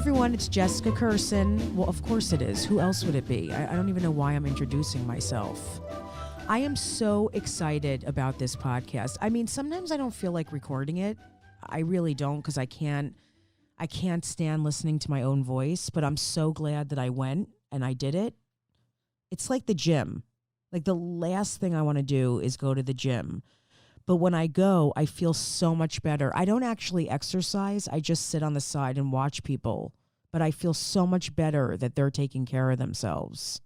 everyone, it's Jessica Kirson. Well, of course it is. Who else would it be? I don't even know why I'm introducing myself. I am so excited about this podcast. I mean, sometimes I don't feel like recording it. I really don't, because I can't stand listening to my own voice, but I'm so glad that I went and I did it. It's like the gym. Like the last thing I want to do is go to the gym. But when I go, I feel so much better. I don't actually exercise. I just sit on the side and watch people. But I feel so much better that they're taking care of themselves.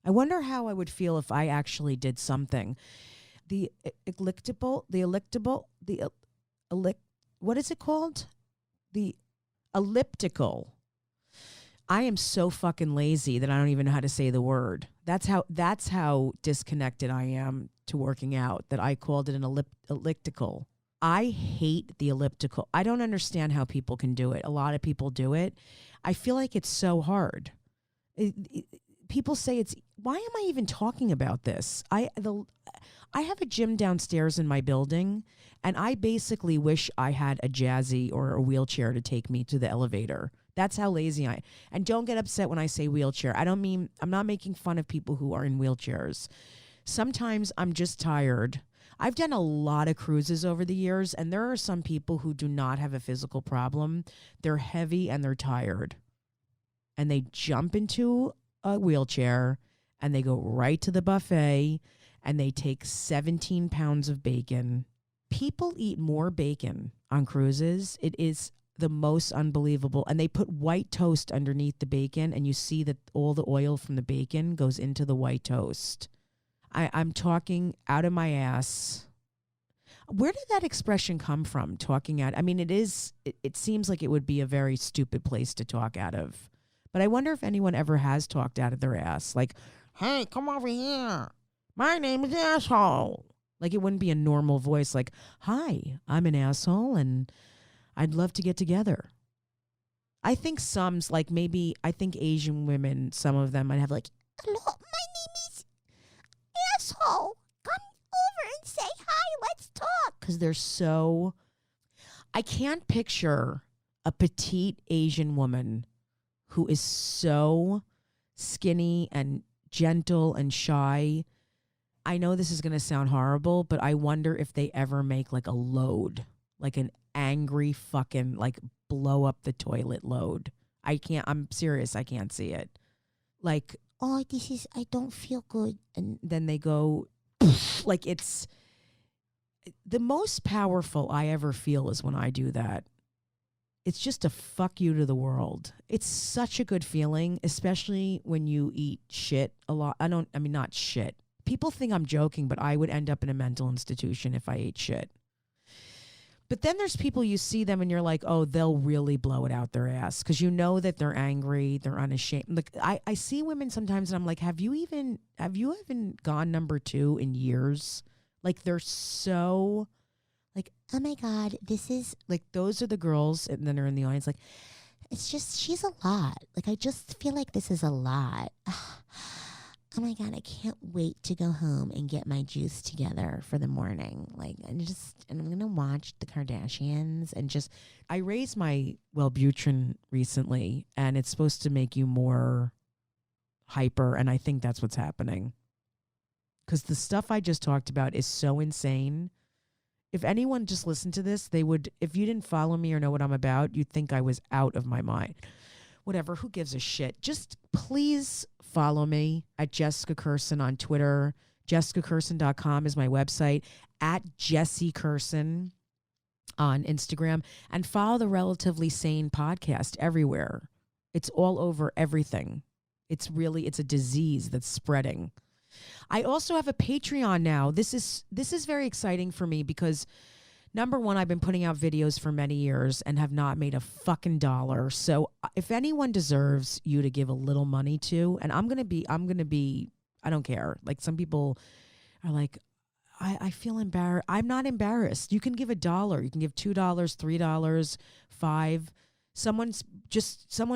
I wonder how I would feel if I actually did something. What is it called? The elliptical. I am so fucking lazy that I don't even know how to say the word. That's how disconnected I am to working out, that I called it an elliptical. I hate the elliptical. I don't understand how people can do it. A lot of people do it. I feel like it's so hard. People say why am I even talking about this? I have a gym downstairs in my building, and I basically wish I had a jazzy or a wheelchair to take me to the elevator. That's how lazy I am. And don't get upset when I say wheelchair. I'm not making fun of people who are in wheelchairs. Sometimes I'm just tired. I've done a lot of cruises over the years, and there are some people who do not have a physical problem. They're heavy and they're tired. And they jump into a wheelchair and they go right to the buffet and they take 17 pounds of bacon. People eat more bacon on cruises. It is the most unbelievable. And they put white toast underneath the bacon, and you see that all the oil from the bacon goes into the white toast. I'm talking out of my ass. Where did that expression come from, talking out? I mean, it seems like it would be a very stupid place to talk out of. But I wonder if anyone ever has talked out of their ass. Like, hey, come over here. My name is asshole. Like, it wouldn't be a normal voice like, hi, I'm an asshole and I'd love to get together. I think I think Asian women, some of them might have like, hello, my name is asshole. Come over and say hi, let's talk. Because I can't picture a petite Asian woman who is so skinny and gentle and shy. I know this is going to sound horrible, but I wonder if they ever make like a load, like an angry fucking like blow up the toilet load. I'm serious. I can't see it. Like, oh, I don't feel good. And then they go like, it's the most powerful I ever feel is when I do that. It's just a fuck you to the world. It's such a good feeling, especially when you eat shit a lot. Not shit. People think I'm joking, but I would end up in a mental institution if I ate shit. But then there's people, you see them and you're like, oh, they'll really blow it out their ass. Because you know that they're angry, they're unashamed. Like I see women sometimes and I'm like, have you even gone number 2 in years? Like they're so like, oh my God, this is like, those are the girls, and then they're in the audience like, it's just, she's a lot. Like, I just feel like this is a lot. Oh my God, I can't wait to go home and get my juice together for the morning. Like, and I'm going to watch the Kardashians and I raised my Wellbutrin recently, and it's supposed to make you more hyper. And I think that's what's happening. Because the stuff I just talked about is so insane. If anyone just listened to this, if you didn't follow me or know what I'm about, you'd think I was out of my mind. Whatever, who gives a shit? Just please follow me at Jessica Kirson on Twitter. JessicaKirson.com is my website. At Jessie Kirson on Instagram. And follow the Relatively Sane podcast everywhere. It's all over everything. It's a disease that's spreading. I also have a Patreon now. This is very exciting for me because, number one, I've been putting out videos for many years and have not made a fucking dollar. So if anyone deserves you to give a little money to, and I'm going to be, I don't care. Like, some people are like, I feel embarrassed. I'm not embarrassed. You can give $1. You can give $2, $3, $5. Someone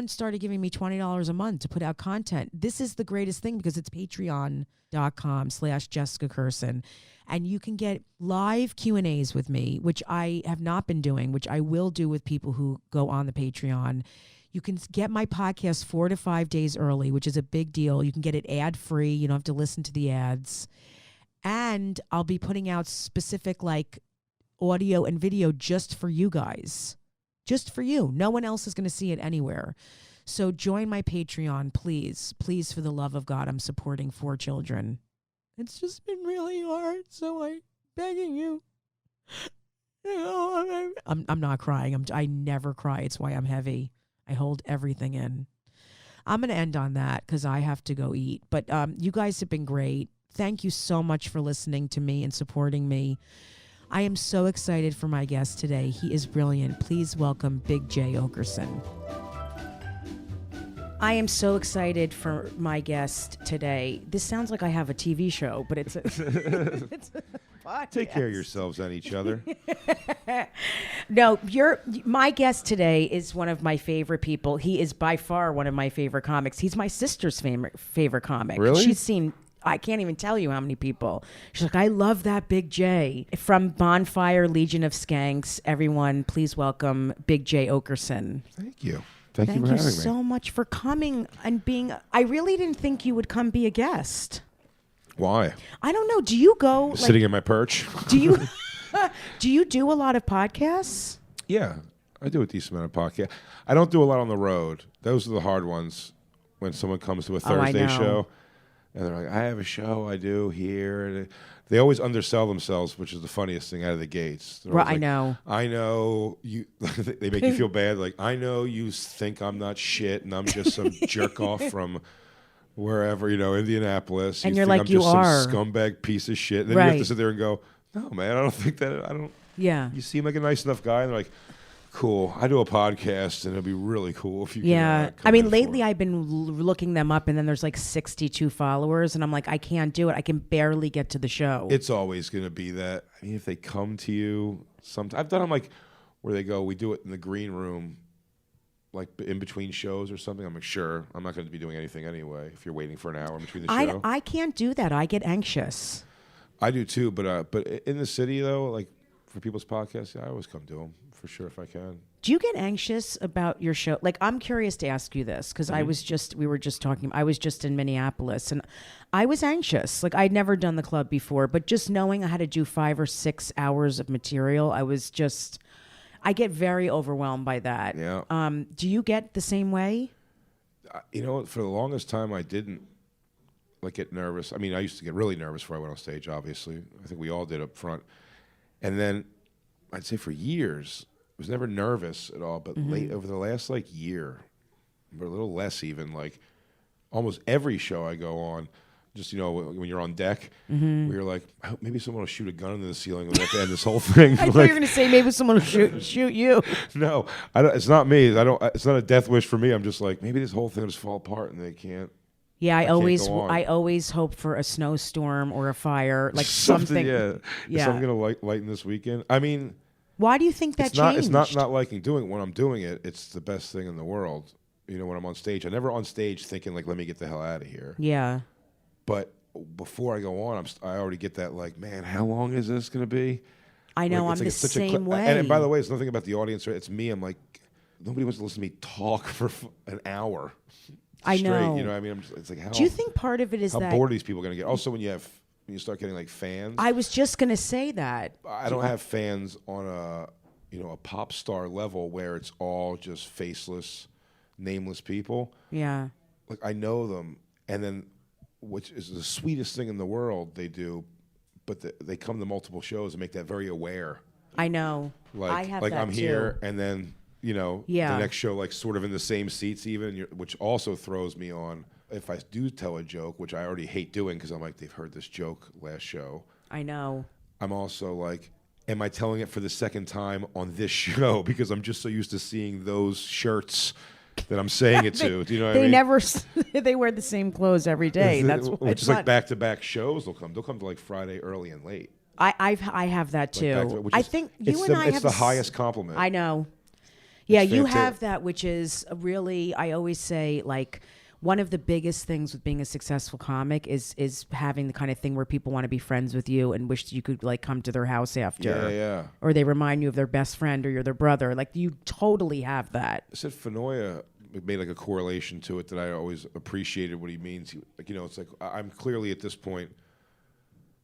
started giving me $20 a month to put out content. This is the greatest thing because it's patreon.com/Jessica Kirson. And you can get live Q&As with me, which I have not been doing, which I will do with people who go on the Patreon. You can get my podcast 4 to 5 days early, which is a big deal. You can get it ad-free. You don't have to listen to the ads. And I'll be putting out specific like audio and video just for you guys. Just for you. No one else is going to see it anywhere. So join my Patreon, please. Please, for the love of God, I'm supporting 4 children. It's just been really hard, so I'm begging you. I'm not crying. I never cry. It's why I'm heavy. I hold everything in. I'm going to end on that because I have to go eat. But you guys have been great. Thank you so much for listening to me and supporting me. I am so excited for my guest today. He is brilliant. Please welcome Big Jay Oakerson. I am so excited for my guest today. This sounds like I have a TV show, but it's a, it's a podcast. Take care of yourselves and each other. No, my guest today is one of my favorite people. He is by far one of my favorite comics. He's my sister's favorite comic. Really? She's seen, I can't even tell you how many people. She's like, I love that Big Jay. From Bonfire, Legion of Skanks, everyone, please welcome Big Jay Oakerson. Thank you. Thank you for you having me. so much for coming and being. I really didn't think you would come be a guest. Why? I don't know. Do you go Sitting in my perch? Do you do you do a lot of podcasts? Yeah, I do a decent amount of podcasts. I don't do a lot on the road. Those are the hard ones when someone comes to a Thursday show and they're like, I have a show I do here. And they always undersell themselves, which is the funniest thing out of the gates. Right, like, I know. I know you. They make you feel bad. Like, I know you think I'm not shit and I'm just some jerk off from wherever, Indianapolis. And you're think like, I'm you just are. some scumbag piece of shit. And then you have to sit there and go, no, man, I don't think that. I don't. Yeah. You seem like a nice enough guy. And they're like, cool. I do a podcast, and it'd be really cool if you can. Yeah. I mean, lately I've been looking them up, and then there's like 62 followers, and I'm like, I can't do it. I can barely get to the show. It's always going to be that. I mean, if they come to you, sometimes I've done them like where they go, we do it in the green room, like in between shows or something. I'm like, sure. I'm not going to be doing anything anyway if you're waiting for an hour in between the show. I can't do that. I get anxious. I do too, but in the city though, like for people's podcasts, I always come to them for sure if I can. Do you get anxious about your show? Like, I'm curious to ask you this because I was just in Minneapolis and I was anxious. Like, I'd never done the club before, but just knowing I had to do 5 or 6 hours of material, I get very overwhelmed by that. Yeah. Do you get the same way? For the longest time, I didn't get nervous. I mean, I used to get really nervous before I went on stage, obviously. I think we all did up front. And then I'd say for years, I was never nervous at all, but late over the last year, or a little less even, almost every show I go on, just, when you're on deck, where you're like, I hope maybe someone will shoot a gun into the ceiling and we have to end this whole thing. I thought you were going to say maybe someone will shoot you. No, it's not me. It's not a death wish for me. I'm just like, maybe this whole thing will just fall apart and they can't. Yeah, I always hope for a snowstorm or a fire, something. Yeah. Is something going to lighten this weekend? I mean, why do you think that changed? It's not liking doing it. When I'm doing it, it's the best thing in the world. When I'm on stage, I'm never on stage thinking let me get the hell out of here. Yeah. But before I go on, I already get that man, how long is this going to be? I know, I'm the same way. And by the way, it's nothing about the audience. It's me. I'm like, nobody wants to listen to me talk for an hour. I know. You know what I mean? It's like, how do you think part of it is how that bored are these people going to get? Also, when you start getting fans. I was just going to say that. I don't have fans on a pop star level where it's all just faceless, nameless people. Yeah. I know them, and then which is the sweetest thing in the world they do, but they come to multiple shows and make that very aware. I know. I have that I'm too. here, and then the next show sort of in the same seats even, which also throws me on. If I do tell a joke, which I already hate doing because I'm like, they've heard this joke last show. I know. I'm also like, am I telling it for the second time on this show because I'm just so used to seeing those shirts that I'm saying it to. Do you know what I mean? They wear the same clothes every day. That's which is back-to-back shows. They'll come to Friday early and late. I have that too. I think you and I have it's the highest compliment. I know. Yeah, you have that, which is really, I always say, one of the biggest things with being a successful comic is having the kind of thing where people want to be friends with you and wish you could come to their house after. Yeah. Or they remind you of their best friend or you're their brother. You totally have that. Sid Fanoia made like a correlation to it that I always appreciated what he means. Like, you know, it's like I'm clearly at this point.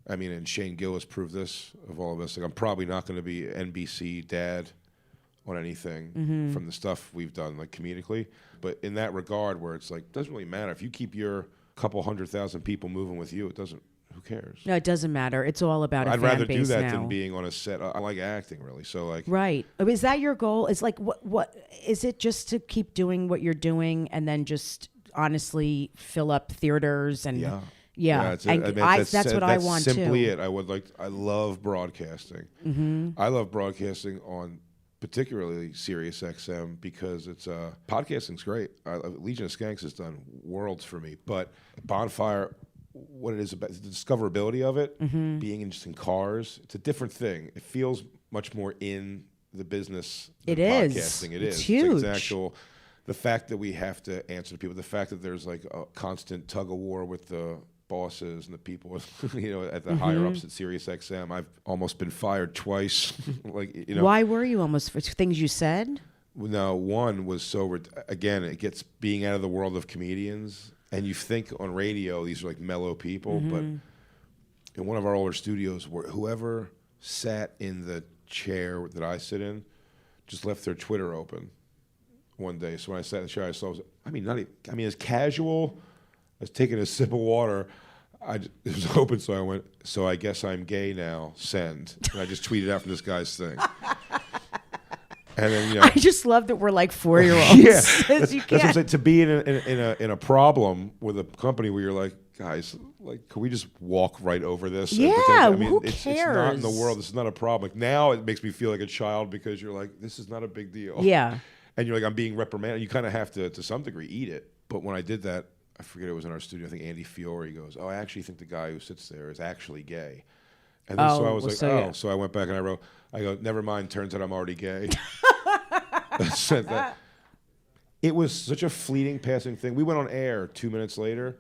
I mean, and Shane Gill has proved this of all of us. Like, I'm probably not going to be NBC dad on anything from the stuff we've done, like comedically. But in that regard, where it's like, it doesn't really matter if you keep your couple 100,000 people moving with you. It doesn't. Who cares? No, it doesn't matter. It's all about a fan base now. I'd rather do that than being on a set. I like acting, really. So, like, right. Is that your goal? It's like, what is it? Just to keep doing what you're doing, and then just honestly fill up theaters and that's what I want too. That's simply it. I love broadcasting. I love broadcasting on particularly Sirius XM because it's podcasting's great. Legion of Skanks has done worlds for me, but Bonfire. What it is about the discoverability of it, being just in cars, it's a different thing. It feels much more in the business than podcasting. It's huge. It's actual, the fact that we have to answer to people, the fact that there's like a constant tug of war with the bosses and the people, you know, at the higher ups at Sirius XM. I've almost been fired twice. Like, you know, why were you almost for things you said? No, one was again, it gets being out of the world of comedians. And you think on radio, these are like mellow people, but in one of our older studios, whoever sat in the chair that I sit in just left their Twitter open one day. So when I sat in the chair, I saw, as casual as taking a sip of water, it was open, so I went, so I guess I'm gay now, send. And I just tweeted out from this guy's thing. And then, you know, I just love that we're like 4-year-olds. Yeah, that's what I'm saying. To be in a problem with a company where you're like, guys, like, can we just walk right over this? Yeah, who it's cares? It's not in the world. This is not a problem. Like, now it makes me feel like a child because you're like, this is not a big deal. Yeah. And you're like, I'm being reprimanded. You kind of have to some degree, eat it. But when I did that, I forget it was in our studio. I think Andy Fiore goes, I actually think the guy who sits there is actually gay. And then so I was like, So I went back and I go, never mind. Turns out I'm already gay. Said that. It was such a fleeting, passing thing. We went on air 2 minutes later,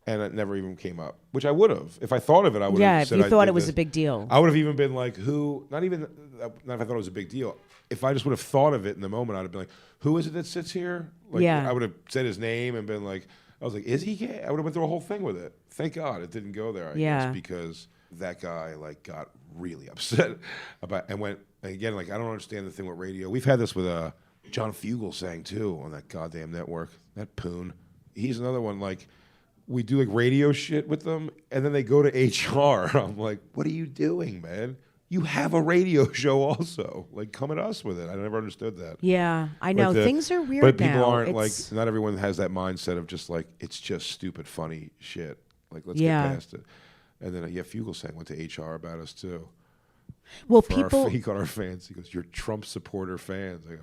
and it never even came up. Which I would have, if I thought of it. I would have said. Yeah, if you thought it was a big deal. I would have even been like, who? Not if I thought it was a big deal. If I just would have thought of it in the moment, I'd have been like, who is it that sits here? Like, I would have said his name and been like, I was like, is he gay? I would have went through a whole thing with it. Thank God it didn't go there. I guess, because that guy like got really upset about and went. And again, like, I don't understand the thing with radio. We've had this with John Fugelsang too on that goddamn network. That poon. He's another one. Like, we do like radio shit with them, and then they go to HR. I'm like, what are you doing, man? You have a radio show also. Like, come at us with it. I never understood that. Yeah, I know. Like things are weird but now. People aren't like, not everyone has that mindset of just like, it's just stupid, funny shit. Like, let's get past it. And then, Fugelsang went to HR about us too. Well, he got our fans. He goes, "You're Trump supporter fans." I go,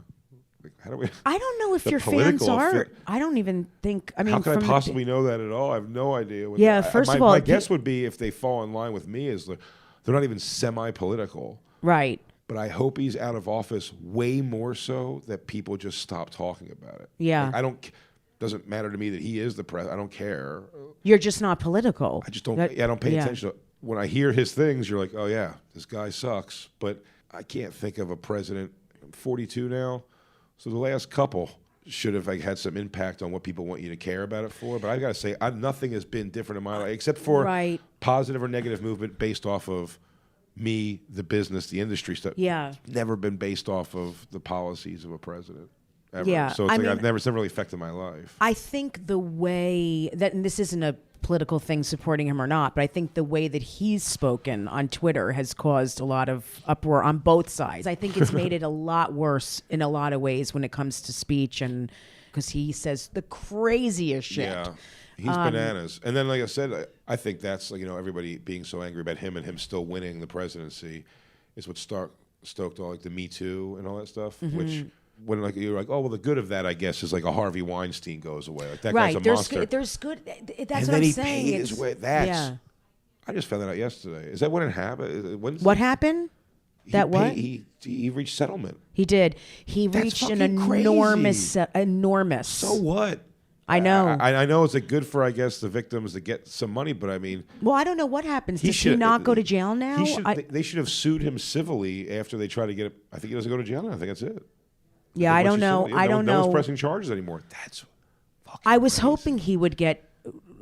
like, how do we? I don't know if your fans are. I don't even think. I mean, how can I possibly know that at all? I have no idea. First of all, my guess would be if they fall in line with me is they're not even semi-political, right? But I hope he's out of office way more so that people just stop talking about it. Yeah, like, doesn't matter to me that he is the president. I don't care. You're just not political. I just don't. I don't pay attention to it. When I hear his things, you're like, oh yeah, this guy sucks. But I can't think of a president. I'm 42 now, so the last couple should have like had some impact on what people want you to care about it for. But I gotta say, nothing has been different in my life except for positive or negative movement based off of me, the business, the industry stuff. Yeah, never been based off of the policies of a president. Ever. Yeah, so it's it's never really affected my life. I think the way that, and this isn't a political thing supporting him or not, but I think the way that he's spoken on Twitter has caused a lot of uproar on both sides. I think it's made it a lot worse in a lot of ways when it comes to speech, and because he says the craziest shit. Yeah, he's bananas. And then, like I said, I think that's like, everybody being so angry about him and him still winning the presidency is what stoked all like the Me Too and all that stuff, which. When like you're like, oh well, the good of that I guess is like a Harvey Weinstein goes away. Like that guy's a monster. There's good. That's and what I'm then saying. Paid his way. I just found that out yesterday. Is that when it happened? What happened? He reached settlement. He did. He reached an enormous. So what? I know. I know it's like good for I guess the victims to get some money, but I mean. Well, I don't know what happens. Does he not go to jail now? They should have sued him civilly after they try to get it. I think he doesn't go to jail now. I think that's it. Yeah, I don't know. I don't know. No one's pressing charges anymore. That's fucking I was crazy. hoping he would get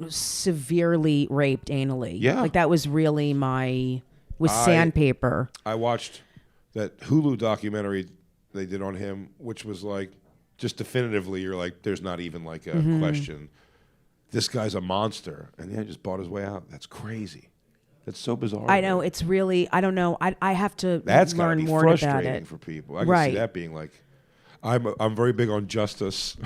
severely raped anally. Yeah. Like that was really with sandpaper. I watched that Hulu documentary they did on him, which was like, just definitively, you're like, there's not even like a question. This guy's a monster. And yeah, just bought his way out. That's crazy. That's so bizarre. I know. It's really, I don't know. I have to That's learn more frustrating about it. for people. I can see that being like, I'm very big on justice.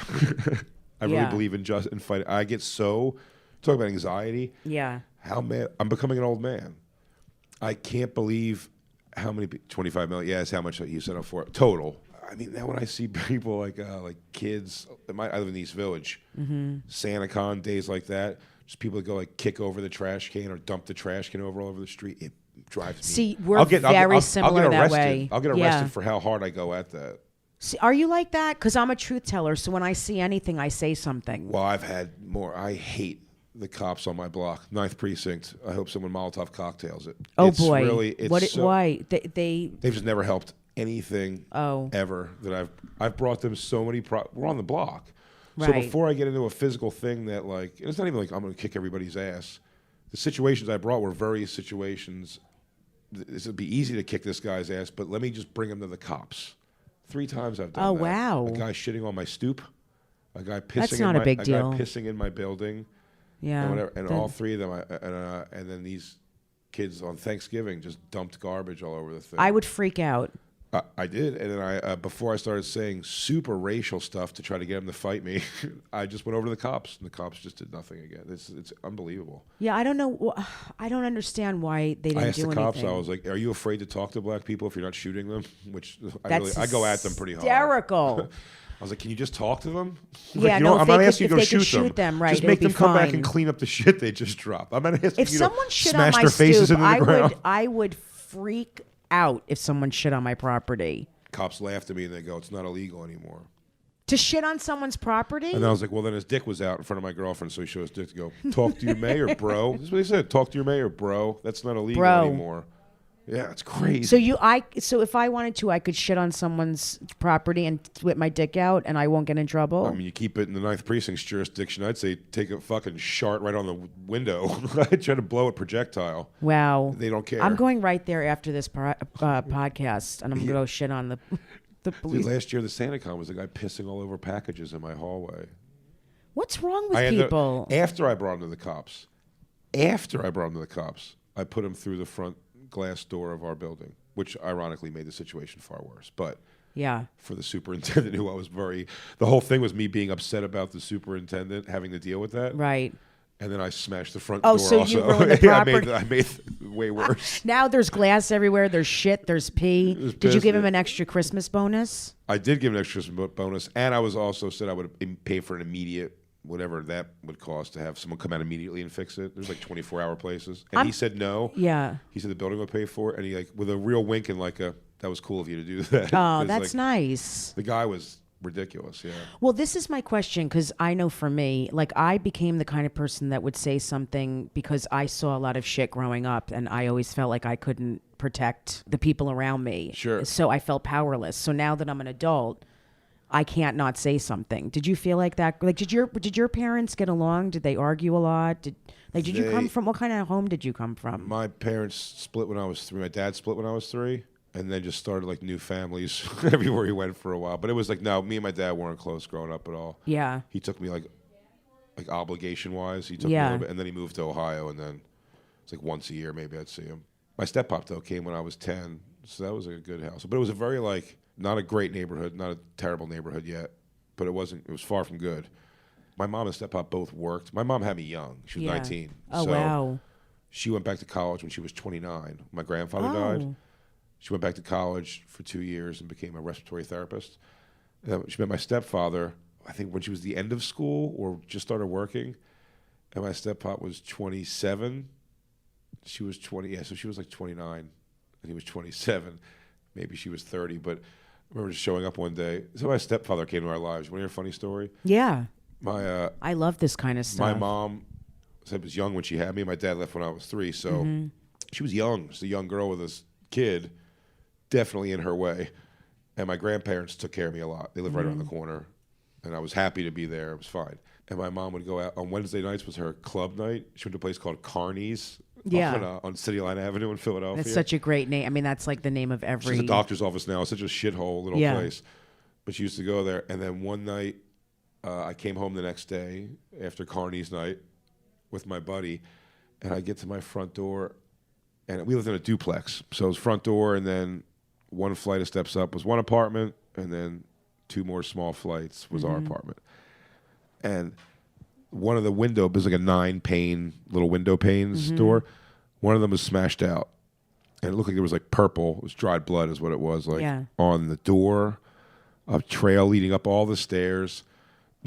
I really believe in justice and fight. I get so, talk about anxiety. Yeah. How mad, I'm becoming an old man. I can't believe how many, 25 million, yeah, that's how much you set up for total. I mean, now when I see people like kids, I live in East Village, SantaCon, days like that, just people that go like kick over the trash can or dump the trash can over all over the street, it drives me. See, we're very similar that way. I'll get arrested for how hard I go at that. See, are you like that? Because I'm a truth teller, so when I see anything, I say something. Well, I've had more. I hate the cops on my block, 9th Precinct. I hope someone Molotov cocktails it. Oh, it's boy. Really, Why? They've just never helped anything ever that I've brought them so many we're on the block. So before I get into a physical thing that like, it's not even like I'm going to kick everybody's ass. The situations I brought were various situations. This would be easy to kick this guy's ass, but let me just bring him to the cops. 3 times I've done that. Oh, wow. A guy shitting on my stoop. A guy pissing. That's not a big deal. A guy pissing in my building. Yeah. And, whatever, and all 3 of them, and then these kids on Thanksgiving just dumped garbage all over the thing. I would freak out. I did, and then I before I started saying super racial stuff to try to get them to fight me, I just went over to the cops, and the cops just did nothing again. It's unbelievable. Yeah, I don't know. I don't understand why they didn't do anything. I asked the cops. I was like, "Are you afraid to talk to black people if you're not shooting them?" Which I go at them pretty hard. Hysterical. I was like, "Can you just talk to them?" Yeah, like, no. I'm not asking you to go shoot them. Right? Just make them come back and clean up the shit they just dropped. I'm not asking if you someone to shit smash on my their faces stoop, into the ground. I would freak out if someone shit on my property. Cops laughed at me and they go, "It's not illegal anymore." To shit on someone's property? And I was like, well, then his dick was out in front of my girlfriend, so he showed his dick to go, "Talk to your mayor, bro." This is what he said. "Talk to your mayor, bro. That's not illegal anymore." Yeah, it's crazy. So if I wanted to, I could shit on someone's property and whip my dick out, and I won't get in trouble. I mean, you keep it in the 9th Precinct's jurisdiction. I'd say take a fucking shart right on the window. I'd try to blow a projectile. Wow. They don't care. I'm going right there after this podcast, and I'm going to go shit on the police. Dude, last year, the SantaCon was a guy pissing all over packages in my hallway. What's wrong with people? After I brought him to the cops, I put him through the front glass door of our building, which ironically made the situation far worse. But yeah, for the superintendent, who I was the whole thing was me being upset about the superintendent having to deal with that. Right. And then I smashed the front door so also. You ruined the property. I made it way worse. Now there's glass everywhere. There's shit. There's pee. Did you give him an extra Christmas bonus? I did give him an extra Christmas bonus. And I was also said I would pay for an immediate, whatever that would cost to have someone come out immediately and fix it. There's like 24-hour places. And he said no. Yeah. He said the building would pay for it. And he like, with a real wink and like that was cool of you to do that. Oh, that's nice. The guy was ridiculous, yeah. Well, this is my question, because I know for me, like, I became the kind of person that would say something because I saw a lot of shit growing up, and I always felt like I couldn't protect the people around me. Sure. So I felt powerless. So now that I'm an adult, I can't not say something. Did you feel like that? Like, did your parents get along? Did they argue a lot? Did you come from, what kind of home did you come from? My parents split when I was 3. My dad split when I was 3. And then just started like new families everywhere he went for a while. But it was like, no, me and my dad weren't close growing up at all. Yeah. He took me like obligation wise. He took me a little bit, and then he moved to Ohio, and then it's like once a year maybe I'd see him. My step-pop though came when I was 10, so that was a good house. But it was a very like not a great neighborhood, not a terrible neighborhood yet, but it was far from good. My mom and step-pop both worked. My mom had me young. She was 19. Oh, so wow. She went back to college when she was 29. My grandfather died. She went back to college for 2 years and became a respiratory therapist. She met my stepfather, I think, when she was the end of school or just started working. And my step-pop was 27. She was 20. Yeah, so she was like 29. And he was 27. Maybe she was 30. But I remember just showing up one day. So my stepfather came to our lives. You want to hear a funny story? Yeah. I love this kind of stuff. My mom said was young when she had me. My dad left when I was 3. So she was young. She's a young girl with this kid. Definitely in her way. And my grandparents took care of me a lot. They lived right around the corner, and I was happy to be there. It was fine. And my mom would go out on Wednesday nights was her club night. She went to a place called Carney's on City Line Avenue in Philadelphia. That's such a great name. I mean, that's like the name of every... She's a doctor's office now. It's such a shithole little place. But she used to go there. And then one night, I came home the next day after Carney's night with my buddy, and I get to my front door, and we lived in a duplex. So it was front door, and then one flight of steps up was one apartment, and then 2 more small flights was our apartment. And one of the window, it was like a 9-pane little window panes door. One of them was smashed out, and it looked like there was like purple. It was dried blood, is what it was, like on the door, a trail leading up all the stairs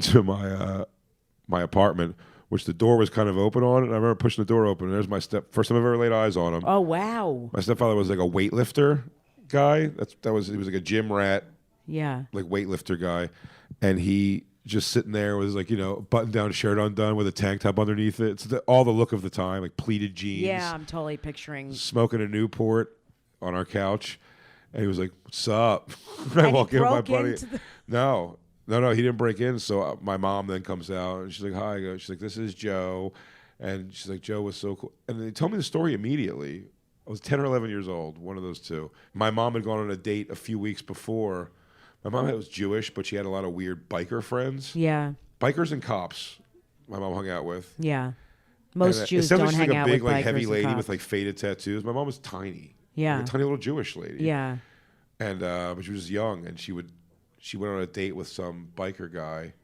to my apartment, which the door was kind of open on. And I remember pushing the door open, and there's my first time I've ever laid eyes on him. Oh wow! My stepfather was like a weightlifter guy. He was like a gym rat. Yeah. Like weightlifter guy. And he just sitting there with like, button down shirt undone with a tank top underneath it. It's all the look of the time, like pleated jeans. Yeah, I'm totally picturing. Smoking a Newport on our couch. And he was like, "What's up?" I walk in with my buddy. No, he didn't break in. So my mom then comes out and she's like, "Hi." She's like, "This is Joe." And she's like, "Joe was so cool." And they told me the story immediately. I was 10 or 11 years old, one of those two. My mom had gone on a date a few weeks before. My mom was Jewish, but she had a lot of weird biker friends. Yeah. Bikers and cops my mom hung out with. Yeah. Most Jews don't hang out with bikers and cops. It sounds like she's a big, like, heavy lady with like faded tattoos. My mom was tiny. Yeah. Like a tiny little Jewish lady. Yeah. And but she was young, and she went on a date with some biker guy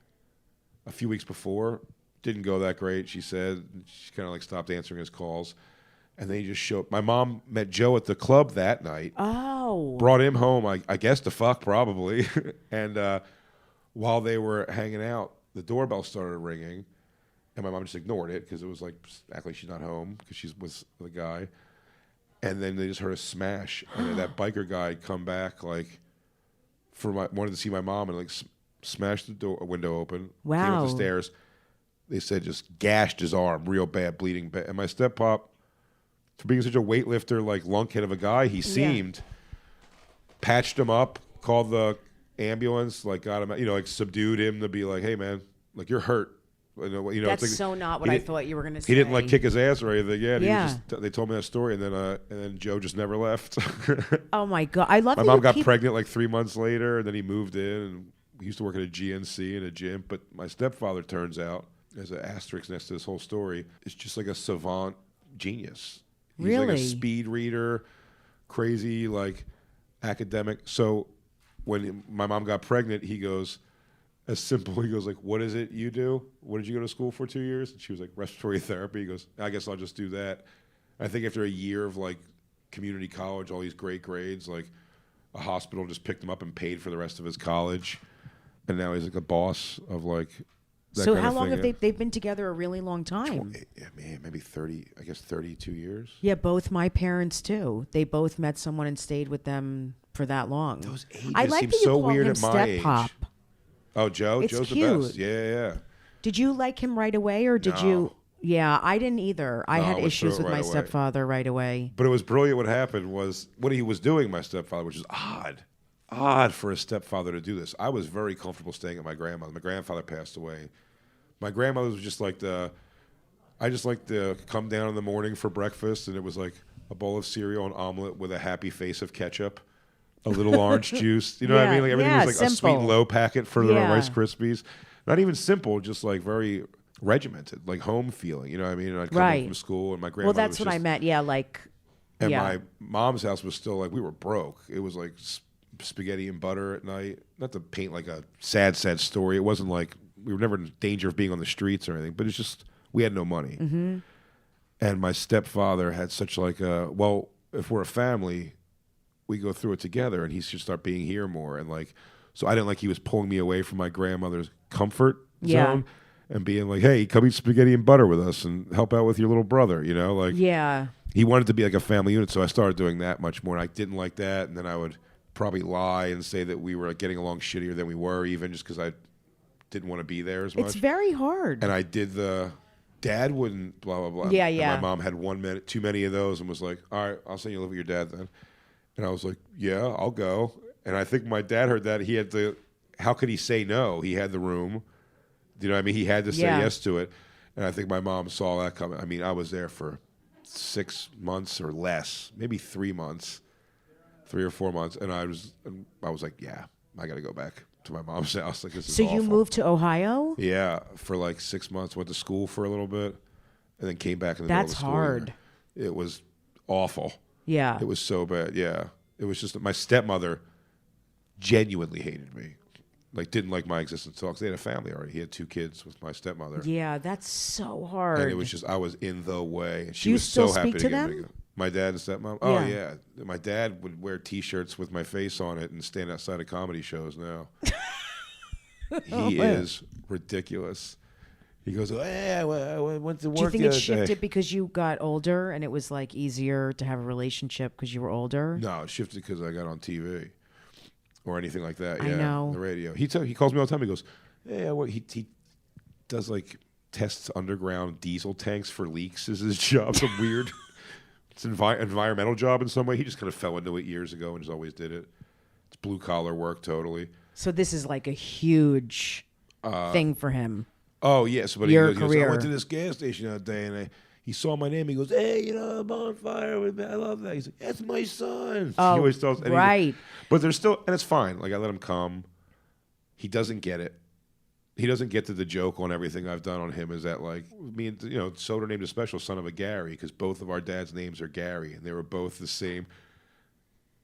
a few weeks before. Didn't go that great, she said. She kind of like stopped answering his calls. And then he just showed. My mom met Joe at the club that night. Oh. Brought him home, I guess to fuck probably. And while they were hanging out, the doorbell started ringing. And my mom just ignored it because it was like, act like she's not home because she's with the guy. And then they just heard a smash. And then that biker guy had come back like wanted to see my mom and like smashed the window open. Wow. Came up the stairs. They said just gashed his arm real bad, bleeding bad. And my step-pop, for being such a weightlifter, like lunkhead of a guy, he seemed, patched him up, called the ambulance, like got him, like subdued him to be like, "Hey man, like you're hurt." That's like, so not what I thought you were going to say. He didn't like kick his ass or anything. Yeah. They told me that story, and then Joe just never left. Oh my God, I love. My mom got pregnant like 3 months later, and then he moved in. And he used to work at a GNC in a gym. But my stepfather, turns out, as an asterisk next to this whole story, is just like a savant genius. He's like a speed reader, crazy, like academic. So when my mom got pregnant, he goes, as simple, he goes like, "What is it you do? What did you go to school for 2 years?" And she was like, "Respiratory therapy." He goes, "I guess I'll just do that." I think after a year of like community college, all these great grades, like a hospital just picked him up and paid for the rest of his college. And now he's like the boss of like that. So how long have they've been together? A really long time. Maybe 30, I guess 32 years. Yeah, both my parents too. They both met someone and stayed with them for that long. Those ages seem so weird at my age. Pop. Oh, Joe? It's Joe's cute. the best. Yeah. Did you like him right away, or did you? Yeah, I didn't either. I had issues with my stepfather right away. But it was brilliant. What happened was what he was doing, my stepfather, which is odd for a stepfather to do this. I was very comfortable staying at my grandmother. My grandfather passed away. My grandmother was just like I just like to come down in the morning for breakfast, and it was like a bowl of cereal and omelet with a happy face of ketchup, a little orange juice. You know what I mean? Like everything was like simple. A sweet and low packet for the Rice Krispies. Not even simple, just like very regimented, like home feeling. You know what I mean? And I'd come home from school, and my grandmother. Well, that's what I meant. Yeah, like. And my mom's house was still like, we were broke. It was like spaghetti and butter at night. Not to paint like a sad story. It wasn't like we were never in danger of being on the streets or anything, but it's just we had no money. Mm-hmm. And my stepfather had such like if we're a family, we go through it together, and he should start being here more. And like, so I didn't like he was pulling me away from my grandmother's comfort zone and being like, "Hey, come eat spaghetti and butter with us and help out with your little brother," like. Yeah. He wanted to be like a family unit, so I started doing that much more. And I didn't like that, and then I would probably lie and say that we were like, getting along shittier than we were, even just because I didn't want to be there as much. It's very hard. And I did dad wouldn't blah blah blah. Yeah. And my mom had too many of those, and was like, "All right, I'll send you to live with your dad then." And I was like, "Yeah, I'll go." And I think my dad heard that. He had to, how could he say no? He had the room. You know what I mean? He had to say yes to it. And I think my mom saw that coming. I mean, I was there for 6 months or less, maybe 3 months, 3 or 4 months. And I was like, yeah, I got to go back to my mom's house. Like, this is So awful. you moved to Ohio? Yeah, for like 6 months. Went to school for a little bit, and then came back in the middle of the school year. That's hard. It was awful. Yeah. It was so bad. Yeah, it was just my stepmother genuinely hated me. Like, didn't like my existence at all. 'Cause they had a family already. He had 2 kids with my stepmother. Yeah, that's so hard. And it was just, I was in the way. And she Do you was still so happy speak to to get them? me. My dad and stepmom? Oh, Yeah. yeah. My dad would wear T-shirts with my face on it and stand outside of comedy shows now. He is ridiculous. He goes, hey, I went to work Do you think the it other shifted day. because you got older and it was like easier to have a relationship because you were older? No, it shifted because I got on TV or anything like that. I Yeah, know. the radio. He calls me all the time. He goes, hey, he does like tests underground diesel tanks for leaks. Is his job some weird? It's an environmental job in some way. He just kind of fell into it years ago and just always did it. It's blue collar work totally. So this is like a huge thing for him. Oh yes, but Your he goes, I career. went to this gas station the other day and he saw my name. He goes, hey, Bonfire with me. I love that. He's like, that's my son. Oh, he always tells, and right. But there's still, and it's fine. Like, I let him come. He doesn't get it. He doesn't get to the joke on everything I've done on him. Is that like me and Soder named a special son of a Gary because both of our dads' names are Gary and they were both the same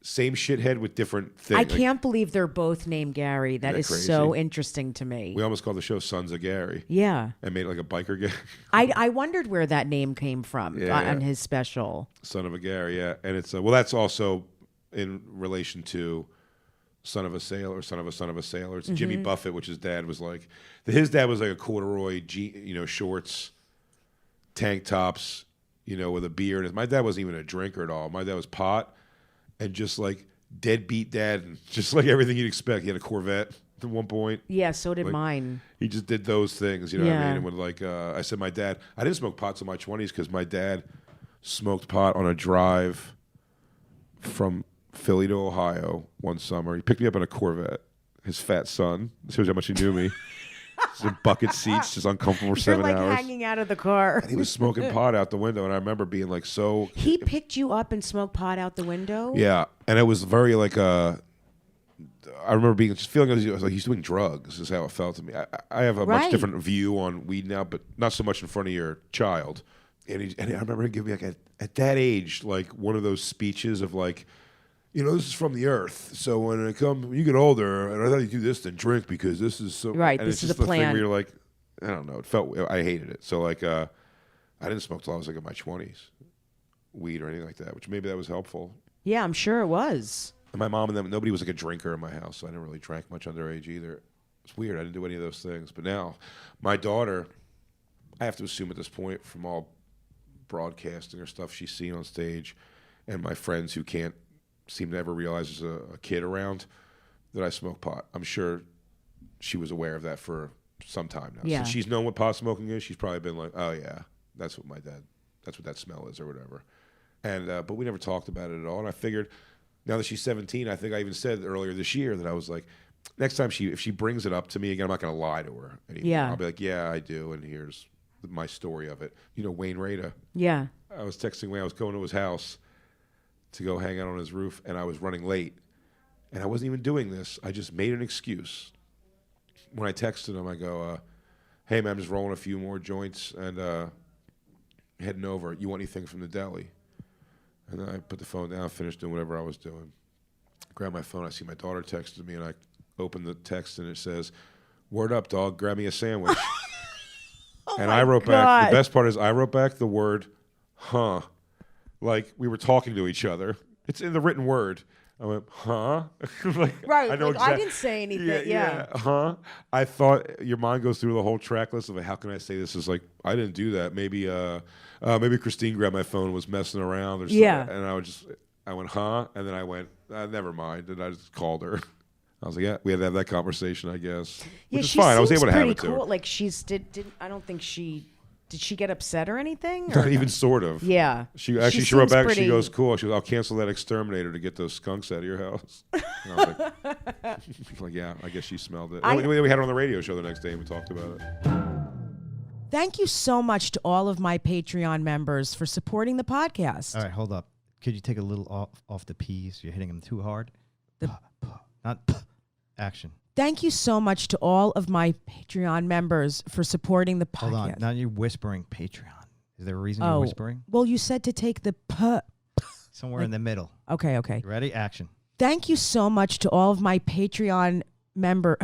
shithead with different things. I can't believe they're both named Gary. That is crazy? so interesting to me. We almost called the show Sons of Gary. Yeah. And made it like a biker gang. I wondered where that name came from Yeah, on yeah. his special. Son of a Gary, yeah. And it's, well, that's also in relation to Son of a Sailor, Son of a Son of a Sailor. It's Jimmy Buffett, which his dad was like. His dad was like a corduroy, shorts, tank tops, with a beard. My dad wasn't even a drinker at all. My dad was pot and just like deadbeat dad and just like everything you'd expect. He had a Corvette at one point. Yeah, so did Like, mine. He just did those things, you know what I Yeah. mean? And with like, I said, my dad, I didn't smoke pot till my 20s because my dad smoked pot on a drive from Philly to Ohio one summer. He picked me up in a Corvette, his fat son. Shows you how much he knew me. Just in bucket seats, just uncomfortable for You're 7 like hours. hanging out of the car. And he was smoking pot out the window, and I remember being like so... He picked you up and smoked pot out the window? Yeah, and it was very like I remember feeling as was like he's doing drugs is how it felt to me. I have a much Right. different view on weed now, but not so much in front of your child. And I remember him giving me like at that age like one of those speeches of like, this is from the earth. So when you get older, and I thought you do this, then drink because this is so Right, And this it's is just the the thing plan. where you're like, I don't know. I hated it. So like I didn't smoke till I was like in my 20s, weed or anything like that, which maybe that was helpful. Yeah, I'm sure it was. And my mom and them, nobody was like a drinker in my house, so I didn't really drink much underage either. It's weird. I didn't do any of those things. But now, my daughter, I have to assume at this point from all broadcasting or stuff she's seen on stage and my friends who can't seem to ever realize there's a kid around that I smoke pot. I'm sure she was aware of that for some time now. Yeah. Since she's known what pot smoking is, she's probably been like, oh, yeah, that's what that smell is or whatever. And but we never talked about it at all. And I figured now that she's 17, I think I even said earlier this year that I was like, next time if she brings it up to me again, I'm not going to lie to her anymore. Yeah. I'll be like, yeah, I do, and here's my story of it. Wayne Rada. Yeah. I was texting Wayne. I was going to his house to go hang out on his roof, and I was running late. And I wasn't even doing this. I just made an excuse. When I texted him, I go, hey, man, I'm just rolling a few more joints and heading over. You want anything from the deli? And then I put the phone down, finished doing whatever I was doing. Grab my phone. I see my daughter texted me, and I open the text, and it says, word up, dog, grab me a sandwich. And I wrote back, the best part is I wrote back the word, huh, like we were talking to each other. It's in the written word. I went, huh? Like, Right. I know I didn't say anything. Yeah. Huh? I thought your mind goes through the whole track list of like, how can I say this? Is like, I didn't do that. Maybe Christine grabbed my phone and was messing around or something. Yeah. And I went, huh? And then I went, never mind. And I just called her. I was like, yeah, we had to have that conversation, I guess. Yeah, Which is she fine. I was seems able to have pretty it to her. cool. Like I don't think she Did she get upset or anything? Not even sort of. Yeah. She seems wrote back. pretty... She goes, "Cool." She goes, "I'll cancel that exterminator to get those skunks out of your house." And I was like, "Yeah, I guess she smelled it." We had her on the radio show the next day and we talked about it. Thank you so much to all of my Patreon members for supporting the podcast. All right, hold up. Could you take a little off the P's? You're hitting them too hard. Not action. Thank you so much to all of my Patreon members for supporting the podcast. Hold on. Now you're whispering Patreon. Is there a reason you're whispering? Well, you said to take the Somewhere in the middle. Okay. You ready? Action. Thank you so much to all of my Patreon members.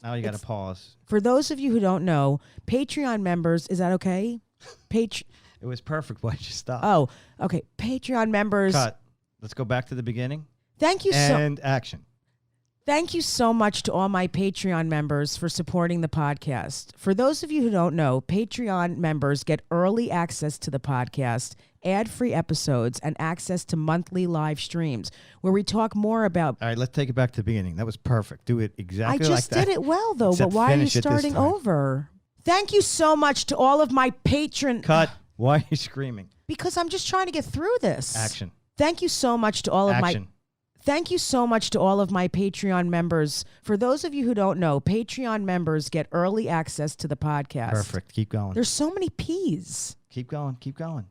Now you got to pause. For those of you who don't know, Patreon members, is that okay? It was perfect. Why'd you stop? Oh, okay. Patreon members. Cut. Let's go back to the beginning. Thank you And action. Thank you so much to all my Patreon members for supporting the podcast. For those of you who don't know, Patreon members get early access to the podcast, ad-free episodes, and access to monthly live streams where we talk more about... All right, let's take it back to the beginning. That was perfect. Do it exactly like that. I just did it well, though, Except but why are you finish it this starting time. over? Thank you so much to all of my patron... Cut. Why are you screaming? Because I'm just trying to get through this. Action. Thank you so much to all of my... Thank you so much to all of my Patreon members. For those of you who don't know, Patreon members get early access to the podcast. Perfect. Keep going. There's so many P's. Keep going.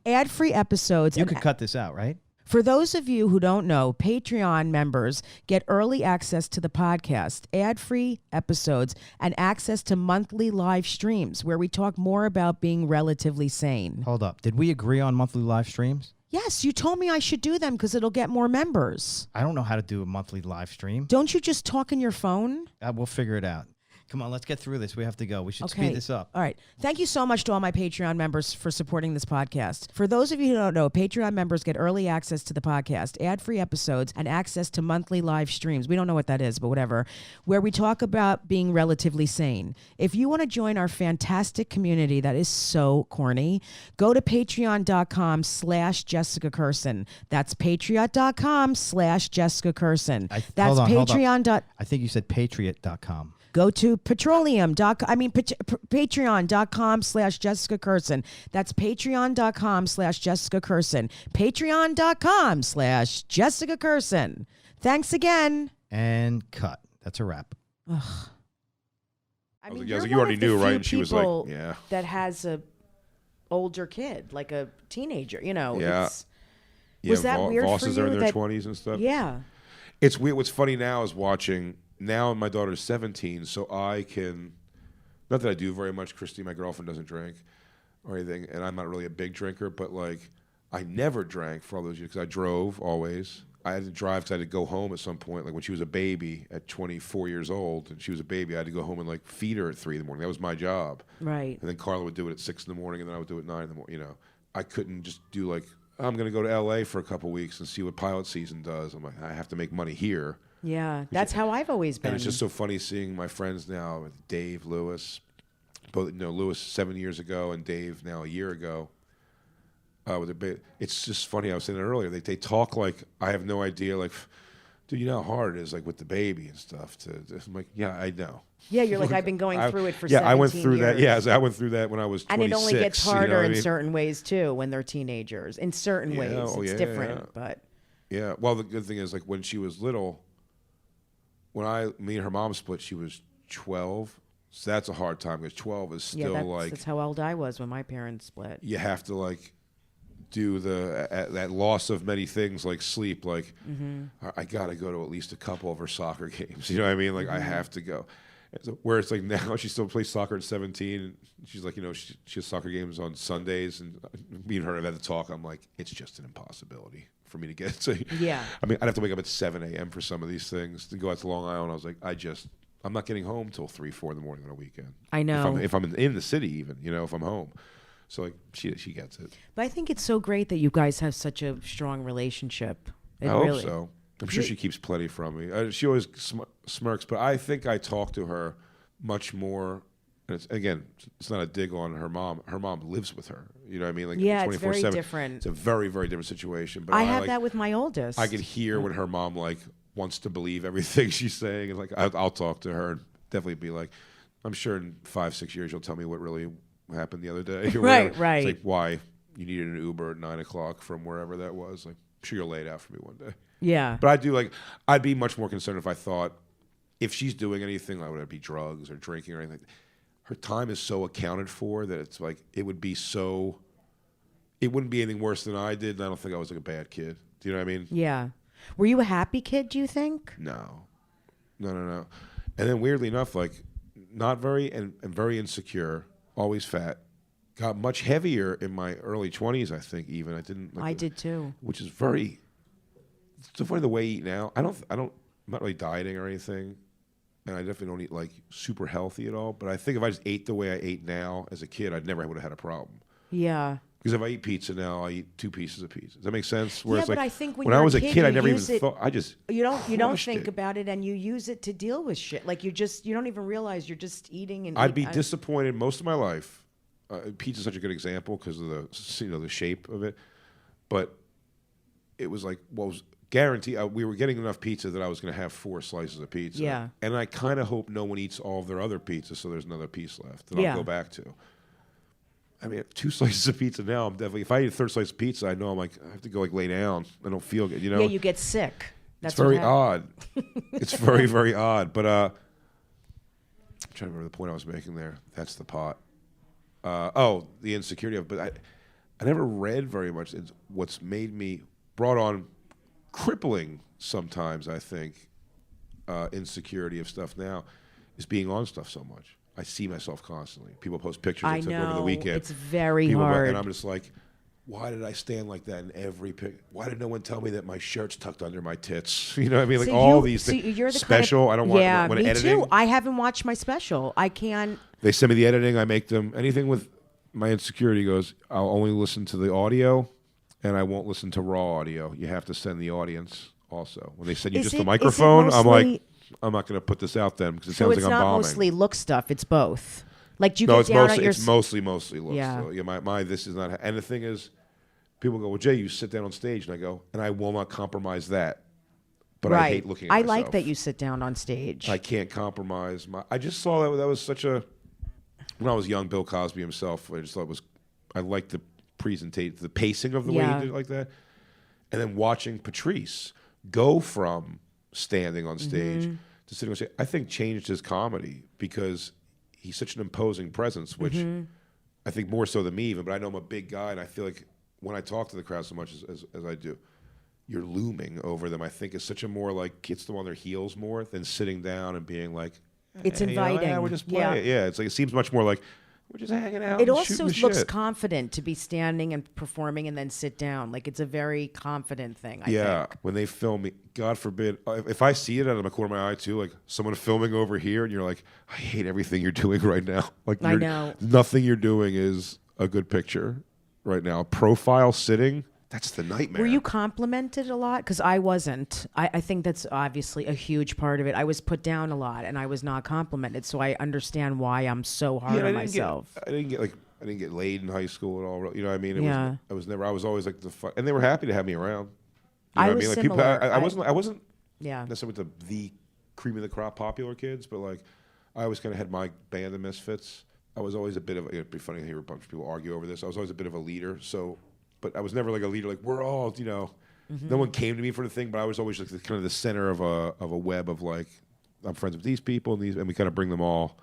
Ad-free episodes. You could cut this out, right? For those of you who don't know, Patreon members get early access to the podcast, ad-free episodes, and access to monthly live streams where we talk more about being relatively sane. Hold up. Did we agree on monthly live streams? Yes, you told me I should do them because it'll get more members. I don't know how to do a monthly live stream. Don't you just talk in your phone? We'll figure it out. Come on, let's get through this. We have to go. We should speed this up. All right. Thank you so much to all my Patreon members for supporting this podcast. For those of you who don't know, Patreon members get early access to the podcast, ad-free episodes, and access to monthly live streams. We don't know what that is, but whatever, where we talk about being relatively sane. If you want to join our fantastic community that is so corny, go to patreon.com/Jessica Kirson. That's patreon.com/Jessica Kirson. That's Patreon. I think you said patriot.com. Go to patreon.com/Jessica Kirson. That's patreon.com/Jessica Kirson. Patreon.com/Jessica Kirson. Thanks again. And cut. That's a wrap. Ugh. I mean, you already knew, right? And she was like, yeah. That has a older kid, like a teenager, you know. Yeah. Was that weird for you? Bosses are in their 20s and stuff. Yeah. It's weird. What's funny now is watching... Now my daughter's 17, so I can, not that I do very much. Christy, my girlfriend, doesn't drink or anything, and I'm not really a big drinker, but like I never drank for all those years because I drove always. I had to drive because I had to go home at some point. Like when she was a baby at 24 years old, and she was a baby, I had to go home and like feed her at 3 in the morning. That was my job. Right. And then Carla would do it at 6 in the morning, and then I would do it at 9 in the morning. You know, I couldn't just do like, I'm going to go to L.A. for a couple weeks and see what pilot season does. I'm like, I have to make money here. Yeah, that's how I've always been. And it's just so funny seeing my friends now, with Dave, Lewis, both, you know, Lewis 7 years ago and Dave now a year ago. It's just funny. I was saying it earlier. They talk like I have no idea. Like, dude, you know how hard it is, like with the baby and stuff. I'm like, yeah, I know. Yeah, you're like, I've been going through it for 17 years. Yeah, I went through that. Yeah, I went through that when I was 26. And it only gets harder you know in I mean? certain ways too when they're teenagers. In certain ways, it's different. But yeah, well, the good thing is, like when she was little. When me and her mom split, she was 12. So that's a hard time because 12 is still that's how old I was when my parents split. You have to like do that loss of many things like sleep. Like I got to go to at least a couple of her soccer games. You know what I mean? Like I have to go. So, where it's like now she still plays soccer at 17. And she's like, you know, she has soccer games on Sundays. And me and her have had to talk. I'm like, it's just an impossibility for me to get to. Yeah. I mean, I'd have to wake up at 7 a.m. for some of these things to go out to Long Island. I was like, I'm not getting home till 3, 4 in the morning on a weekend. I know. If I'm in the city, even, you know, if I'm home. So like she gets it. But I think it's so great that you guys have such a strong relationship. I hope so. I'm sure she keeps plenty from me. She always smirks, but I think I talk to her much more. And it's not a dig on her mom. Her mom lives with her. You know what I mean? Like yeah, 24/7. It's very different. It's a very, very different situation. But I have that with my oldest. I could hear when her mom like wants to believe everything she's saying, and like I'll talk to her and definitely be like, I'm sure in 5, 6 years you'll tell me what really happened the other day. Or Right, whatever. right. It's like, why you needed an Uber at 9 o'clock from wherever that was. Like, I'm sure you'll lay it out for me one day. Yeah. But I'd be much more concerned if I thought, if she's doing anything, like would it be drugs or drinking or anything. Her time is so accounted for that it's like, it wouldn't be anything worse than I did. And I don't think I was like a bad kid. Do you know what I mean? Yeah. Were you a happy kid, do you think? No. And then weirdly enough, like not very and very insecure, always fat. Got much heavier in my early 20s, I think. Even I did too. Which is very. It's so funny the way I eat now. I'm not really dieting or anything, and I definitely don't eat like super healthy at all. But I think if I just ate the way I ate now as a kid, I'd never would have had a problem. Yeah. Because if I eat pizza now, I eat 2 pieces of pizza. Does that make sense? Yeah, but I think when I you're was a kid, I never even use it- thought. I just You don't think it. about it, and you use it to deal with shit. Like you don't even realize you're just eating. And I'd be disappointed most of my life. Pizza's such a good example because of the shape of it, but it was like was guaranteed. We were getting enough pizza that I was going to have 4 slices of pizza. Yeah. And I kind of hope no one eats all of their other pizza, so there's another piece left that Yeah. I'll go back to. I mean, 2 slices of pizza now. I'm definitely. If I eat a 3rd slice of pizza, I know I have to go like lay down. I don't feel good. You know. Yeah, you get sick. That's it's very what happens. odd. It's very very odd. But I'm trying to remember the point I was making there. That's the pot. The insecurity of it. But I never read very much. It's what's brought on crippling sometimes, I think, insecurity of stuff now is being on stuff so much. I see myself constantly. People post pictures I took over the weekend. It's very hard. And I'm just like, why did I stand like that in every pic? Why did no one tell me that my shirt's tucked under my tits? You know what I mean? Like all these things. You're the special. Kind of, I don't want yeah, when me editing. too. I haven't watched my special. I can't. They send me the editing. I make them. Anything with my insecurity goes, I'll only listen to the audio, and I won't listen to raw audio. You have to send the audience also. When they send you just the microphone, I'm like, I'm not going to put this out then because it sounds like I'm bombing. So it's not mostly look stuff. It's both. Like, do you no, get it's down mostly, at your... it's mostly looks. Yeah. So, my this is not... And the thing is, people go, well, Jay, you sit down on stage. And I go, and I will not compromise that. But right. I hate looking at myself. I like that you sit down on stage. I can't compromise. I just saw that was such a... When I was young, Bill Cosby himself, I just thought it was... I liked the the pacing of the way he did it like that. And then watching Patrice go from standing on stage to sitting on stage, I think changed his comedy because he's such an imposing presence, which I think more so than me even, but I know I'm a big guy, and I feel like when I talk to the crowd so much as I do, you're looming over them. I think it's such a more like, gets them on their heels more than sitting down and being like, it's inviting. Yeah, we're just playing. Yeah, it's like, it seems much more like, we're just hanging out. It and also shooting the looks shit. confident to be standing and performing and then sit down. Like, it's a very confident thing, I think. When they film me, God forbid, if I see it out of the corner of my eye too, like someone filming over here, and you're like, I hate everything you're doing right now. Like, I know. Nothing you're doing is a good picture right now. Profile sitting, that's the nightmare. Were you complimented a lot? Because I wasn't. I think that's obviously a huge part of it. I was put down a lot, and I was not complimented. So I understand why I'm so hard on myself. I didn't get laid in high school at all. You know what I mean? I was always like the fun, and they were happy to have me around. You know I what was I mean? Like similar. people, I wasn't Yeah. necessarily with the cream of the crop popular kids, but like I always kind of had my band of misfits. I was always a bit of it'd be funny to hear a bunch of people argue over this. I was always a bit of a leader, but I was never like a leader. Like we're all, no one came to me for the thing, but I was always like kind of the center of a web of like I'm friends with these people and we kind of bring them all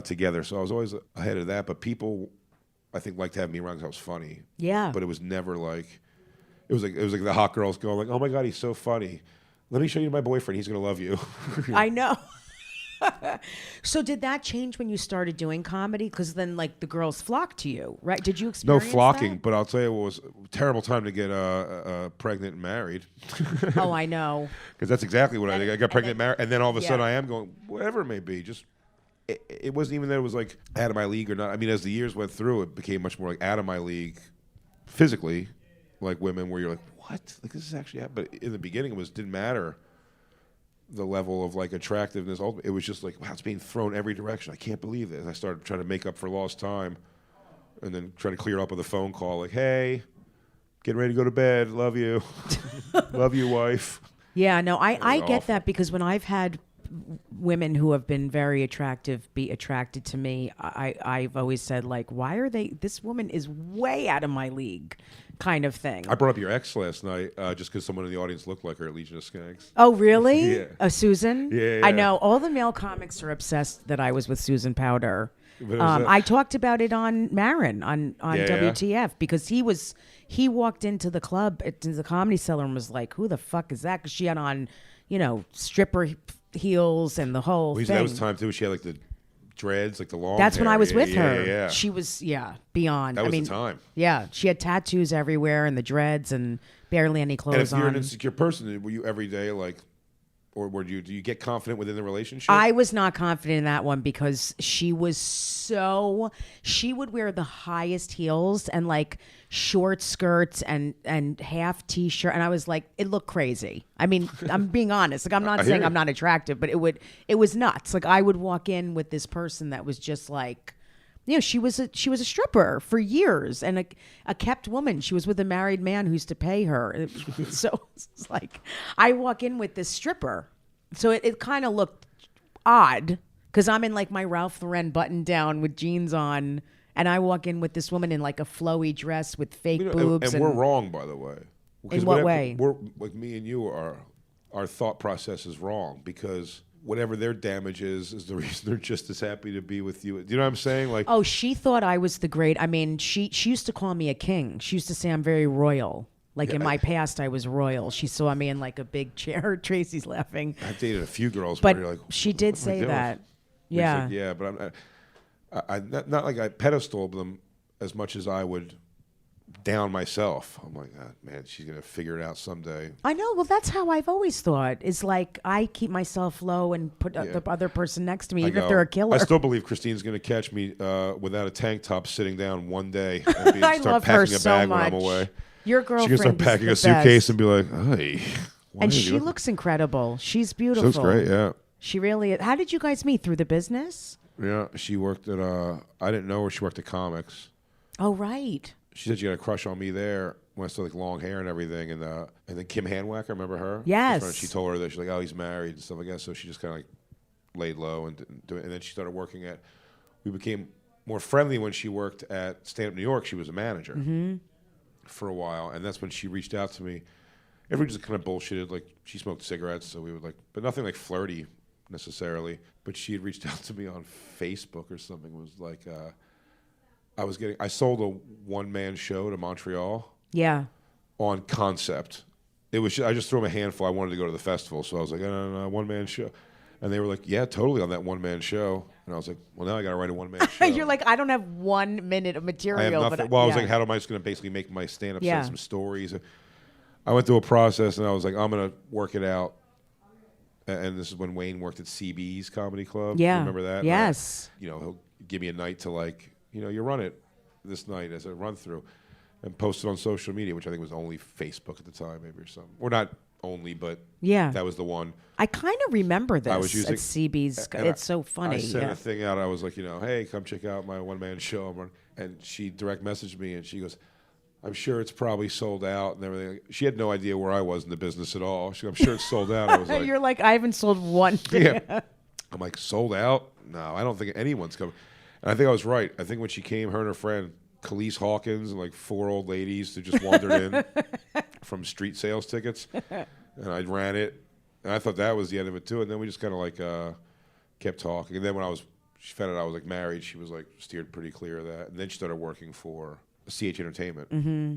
together. So I was always ahead of that. But people, I think, liked to have me around because I was funny. Yeah. But it was never like it was like the hot girls going like, oh my God, he's so funny. Let me show you my boyfriend. He's gonna love you. I know. So did that change when you started doing comedy? Because then, like, the girls flocked to you, right? Did you experience No flocking, that? but I'll tell you what was a terrible time to get pregnant and married. Oh, I know. Because that's exactly what I did. I got pregnant, married, and then all of a sudden Yeah. I am going, whatever it may be. Just it wasn't even that it was like out of my league or not. I mean, as the years went through, it became much more like out of my league physically, like women, where you're like, what? Like this is actually happening. But in the beginning, it didn't matter the level of like attractiveness. It was just like, wow, it's being thrown every direction. I can't believe this. I started trying to make up for lost time, and then trying to clear up with a phone call, like, hey, getting ready to go to bed. Love you, love you, wife. Yeah, no, I was get awful. that because when I've had women who have been very attractive be attracted to me, I've always said, like, why are they? This woman is way out of my league, kind of thing. I brought up your ex last night just because someone in the audience looked like her at Legion of Skanks. Oh, really? Yeah. Susan? Yeah. I know. All the male comics are obsessed that I was with Susan Powder. I talked about it on Marin on WTF because he walked into the club, into the Comedy Cellar, and was like, who the fuck is that? Because she had on, stripper heels and the whole thing. That was time too. She had like the dreads, like the long That's hair. when I was with her. Yeah. She was, beyond. That was the time. Yeah. She had tattoos everywhere and the dreads and barely any clothes on. And if you're an insecure person, were you every day like, or do you get confident within the relationship? I was not confident in that one because she would wear the highest heels and like short skirts and half t-shirt. And I was like, it looked crazy. I mean, I'm being honest. Like, I'm not saying I'm not attractive, but it was nuts. Like, I would walk in with this person that was just like, she was a stripper for years and a kept woman. She was with a married man who used to pay her. So it's like I walk in with this stripper. So it kind of looked odd because I'm in like my Ralph Lauren button down with jeans on, and I walk in with this woman in like a flowy dress with fake boobs. And we're wrong, by the way. In what way? We're like me and you our thought process is wrong because whatever their damage is the reason they're just as happy to be with you. Do you know what I'm saying? Like, oh, she thought I was the great. I mean, she used to call me a king. She used to say I'm very royal. Like in my past, I was royal. She saw me in like a big chair. Tracy's laughing. I've dated a few girls, but where you're like, she did say that. Yeah, like, yeah, but I'm not like I pedestal them as much as I would down myself. I'm like, oh, man, she's gonna figure it out someday. I know. Well, that's how I've always thought. Is like I keep myself low and put the other person next to me, even if they're a killer. I still believe Christine's gonna catch me without a tank top, sitting down one day and I start love packing her a so bag much. when I'm away. Your girlfriend. She can start packing a is the suitcase best. and be like, "Hey," and she looks incredible. She's beautiful. She looks great. Yeah. She really. How did you guys meet? Through the business? Yeah, she worked at. I didn't know her. She worked at Comics. Oh, right. She said she had a crush on me there when I still like long hair and everything, and then Kim Hanwacker, remember her? Yes. She told her that she's like, oh, he's married and stuff like that. So she just kind of like laid low and didn't do it. And then she started working at. We became more friendly when she worked at Stand Up New York. She was a manager for a while, and that's when she reached out to me. Everyone just kind of bullshitted. Like she smoked cigarettes, so we would like, but nothing like flirty necessarily. But she had reached out to me on Facebook or something. It was like. I sold a one-man show to Montreal. Yeah. On concept. It was I just threw them a handful. I wanted to go to the festival, so I was like, no, one-man show. And they were like, yeah, totally on that one-man show. And I was like, well, now I got to write a one-man show. You're like, I don't have 1 minute of material. I have nothing. But I was like, how am I just going to basically make my stand-up set some stories? I went through a process, and I was like, I'm going to work it out. And this is when Wayne worked at CB's Comedy Club. Yeah. You remember that? Yes. He'll give me a night to like, you run it this night as a run through and post it on social media, which I think was only Facebook at the time, maybe or something. Or not only, but that was the one. I kind of remember this I was using, at CB's. It's so funny. I sent a thing out. I was like, hey, come check out my one-man show. And she direct messaged me, and she goes, I'm sure it's probably sold out and everything. She had no idea where I was in the business at all. She goes, I'm sure it's sold out. I was like, you're like, I haven't sold one thing. Yeah. I'm like, sold out? No, I don't think anyone's coming. And I think I was right. I think when she came, her and her friend, Khalees Hawkins, and like 4 old ladies who just wandered in from street sales tickets. And I ran it. And I thought that was the end of it, too. And then we just kind of like kept talking. And then when she found out I was like married, she was like steered pretty clear of that. And then she started working for CH Entertainment. Mm-hmm.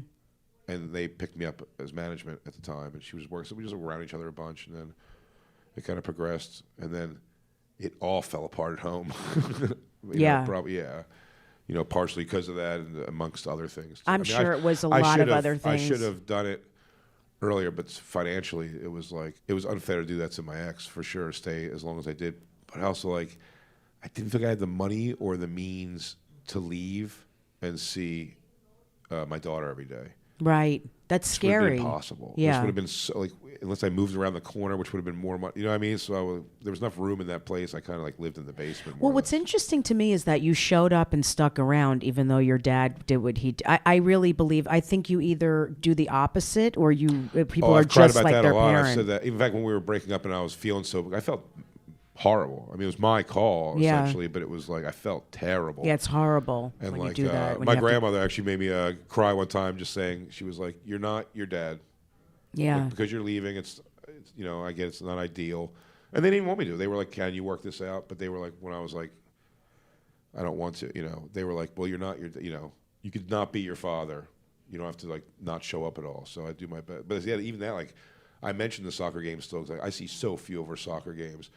And they picked me up as management at the time. And she was working. So we just were around each other a bunch. And then it kind of progressed. And then it all fell apart at home. Partially because of that and amongst other things. I'm sure it was a lot of other things. I should have done it earlier, but financially it was unfair to do that to my ex, for sure, stay as long as I did. But also, I didn't think I had the money or the means to leave and see my daughter every day. Right. That's scary. Which would have been impossible. Yeah. This would have been so, unless I moved around the corner, which would have been more money. You know what I mean? So there was enough room in that place. I kind of lived in the basement. Well, what's interesting to me is that you showed up and stuck around, even though your dad did what he did. I really believe. I think you either do the opposite, or people are just like their parents. I said that. In fact, when we were breaking up and I was feeling so, I felt horrible. I mean, it was my call essentially, but it was like I felt terrible. Yeah, it's horrible And when like you do that. When my you have to- grandmother actually made me cry one time, just saying, she was like, "You're not your dad. Yeah. Like, because you're leaving. It's I get it's not ideal." And they didn't want me to. They were like, "Can you work this out?" But they were like, when I was like, "I don't want to," they were like, "Well, you're not you could not be your father. You don't have to like not show up at all." So I do my best. But yeah, even that, like I mentioned the soccer games still, 'cause like, I see so few of her soccer games.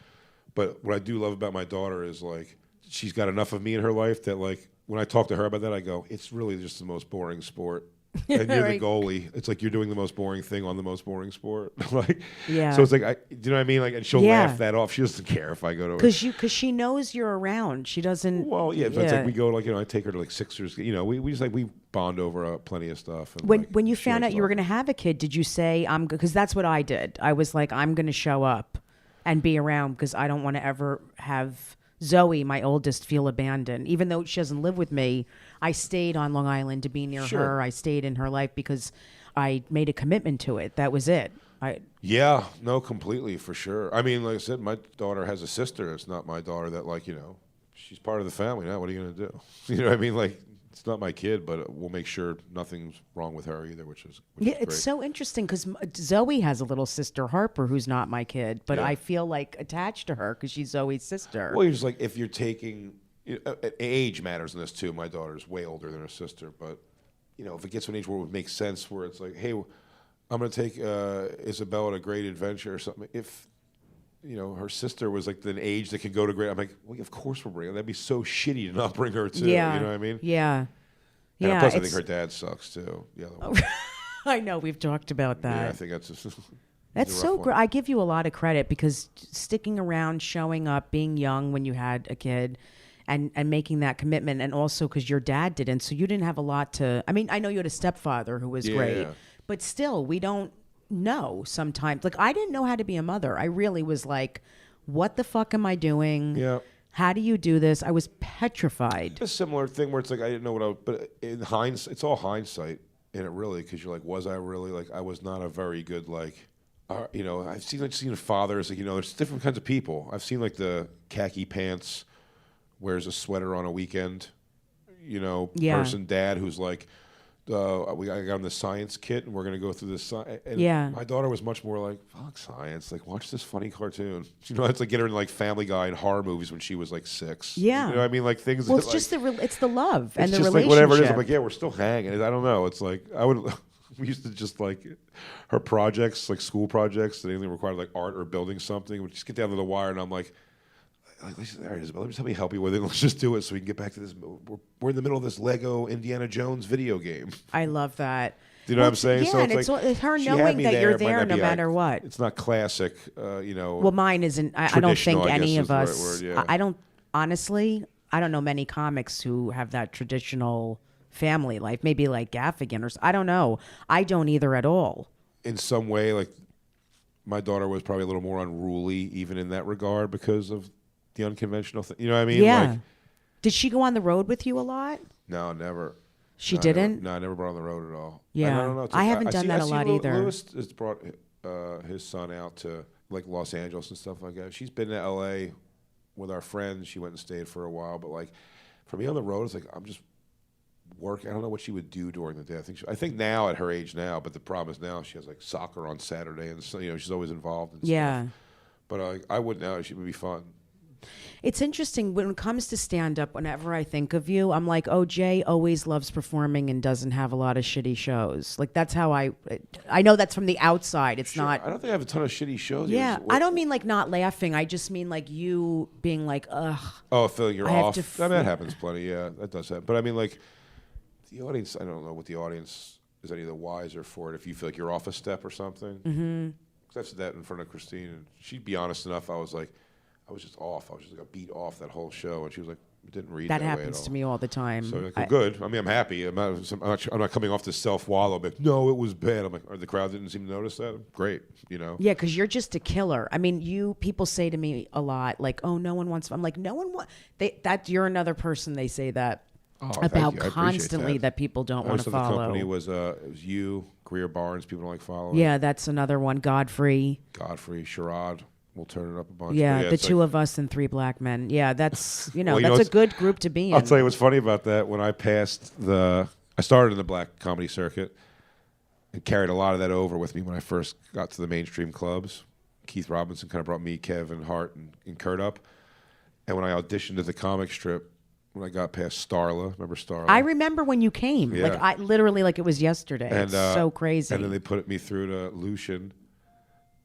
But what I do love about my daughter is like she's got enough of me in her life that like when I talk to her about that, I go, "It's really just the most boring sport." And you're Right. the goalie. It's like you're doing the most boring thing on the most boring sport. Like, Yeah. So it's like, do you know what I mean? Like, and she'll Yeah. laugh that off. She doesn't care if I go to her. Because she knows you're around. She doesn't. Well, yeah, but it's like we go like I take her to like Sixers. We just like we bond over plenty of stuff. And When you found out you were going to have a kid, did you say I'm? Because that's what I did. I was like, I'm going to show up and be around because I don't want to ever have Zoe, my oldest, feel abandoned. Even though she doesn't live with me, I stayed on Long Island to be near her. I stayed in her life because I made a commitment to it. That was it. Yeah, no, completely, for sure. I mean, like I said, my daughter has a sister. It's not my daughter that she's part of the family now. What are you going to do? You know what I mean? Like, it's not my kid, but we'll make sure nothing's wrong with her either, which is it's great. so interesting because Zoe has a little sister, Harper, who's not my kid, but Yeah. I feel like attached to her because she's Zoe's sister. Well, you're just like, if you're taking age matters in this too. My daughter's way older than her sister, but if it gets to an age where it would make sense, where it's like, hey, I'm going to take Isabella on a great adventure or something. If her sister was like an age that could go to great, I'm like, well, of course we'll bring her. That'd be so shitty to not bring her too. Yeah. You know what I mean? Yeah. And plus, I think her dad sucks too. The other one. I know we've talked about that. Yeah, I think that's just. That's so great. I give you a lot of credit because sticking around, showing up, being young when you had a kid, and making that commitment, and also because your dad didn't, so you didn't have a lot to. I mean, I know you had a stepfather who was great, but still, we don't know sometimes. Like, I didn't know how to be a mother. I really was like, what the fuck am I doing? Yeah. How do you do this? I was petrified. A similar thing where it's like I didn't know what but in hindsight, it's all hindsight in it really, because you're like, was I really like? I was not a very good like. I've seen fathers like there's different kinds of people. I've seen like the khaki pants, wears a sweater on a weekend, person, dad who's like, I got him the science kit and we're gonna go through this. And my daughter was much more like, fuck science, like watch this funny cartoon. It's like get her in like Family Guy and horror movies when she was like 6. Yeah, you know what I mean, like things. Well, that, it's just it's the love and the just relationship. Like whatever it is, I'm like, yeah, we're still hanging. I don't know. It's like I would. We used to just like her projects, like school projects, that anything required like art or building something. We'd just get down to the wire, and I'm like all right, Isabel, let me help you with it. Let's just do it so we can get back to this. We're in the middle of this Lego Indiana Jones video game. I love that. Do you know what I'm saying? Yeah, so it's like, her knowing that you're there no matter what. It's not classic, Well, mine isn't. I don't think any of us. Right word, yeah. I don't honestly. I don't know many comics who have that traditional family life. Maybe like Gaffigan or I don't know. I don't either at all. In some way, like my daughter was probably a little more unruly, even in that regard, because of the unconventional thing. You know what I mean? Yeah. Like, did she go on the road with you a lot? No, never. She didn't? I never brought her on the road at all. Yeah. I don't know. I haven't done that a lot either. Lewis has brought his son out to like Los Angeles and stuff like that. She's been to L.A. with our friends. She went and stayed for a while. But like for me on the road, it's like I'm just working. I don't know what she would do during the day. I think now at her age now, but the problem is now she has like soccer on Saturday, and so she's always involved in stuff. But I wouldn't know. She would be fun. It's interesting when it comes to stand-up, whenever I think of you, I'm like, oh, Jay always loves performing and doesn't have a lot of shitty shows. Like, that's how I know that's from the outside. It's not. I don't think I have a ton of shitty shows. Yeah. I don't mean like not laughing. I just mean like you being like, ugh. Oh, feeling you're off. I mean, that happens plenty. Yeah, that does happen. But I mean, like, the audience, I don't know what the audience is any the wiser for it if you feel like you're off a step or something. Mm-hmm. Because I said that in front of Christine, and she'd be honest enough. I was just off. I was just like a beat off that whole show, and she was like, "It didn't read that way at all." That happens to me all the time. So like, well, good. I mean, I'm happy. I'm not coming off this self-wallow. Like, no, it was bad. I'm like, the crowd didn't seem to notice that. Great, Yeah, because you're just a killer. I mean, people say to me a lot, like, "Oh, no one wants." I'm like, no one wants. You're another person. They say that about constantly that people don't want to follow. The company was it was you, Greer Barnes. People don't like following. Yeah, that's another one. Godfrey, Sherrod. we'll turn it up a bunch. Yeah, But the it's two like, of us and 3 black men. Yeah, that's Well, that's a good group to be in. I'll tell you what's funny about that. When I started in the black comedy circuit and carried a lot of that over with me when I first got to the mainstream clubs. Keith Robinson kind of brought me, Kevin Hart, and Kurt up. And when I auditioned at the comic strip, when I got past Starla, remember Starla? I remember when you came. Yeah. Like I literally like it was yesterday. And, it's so crazy. And then they put me through to Lucian.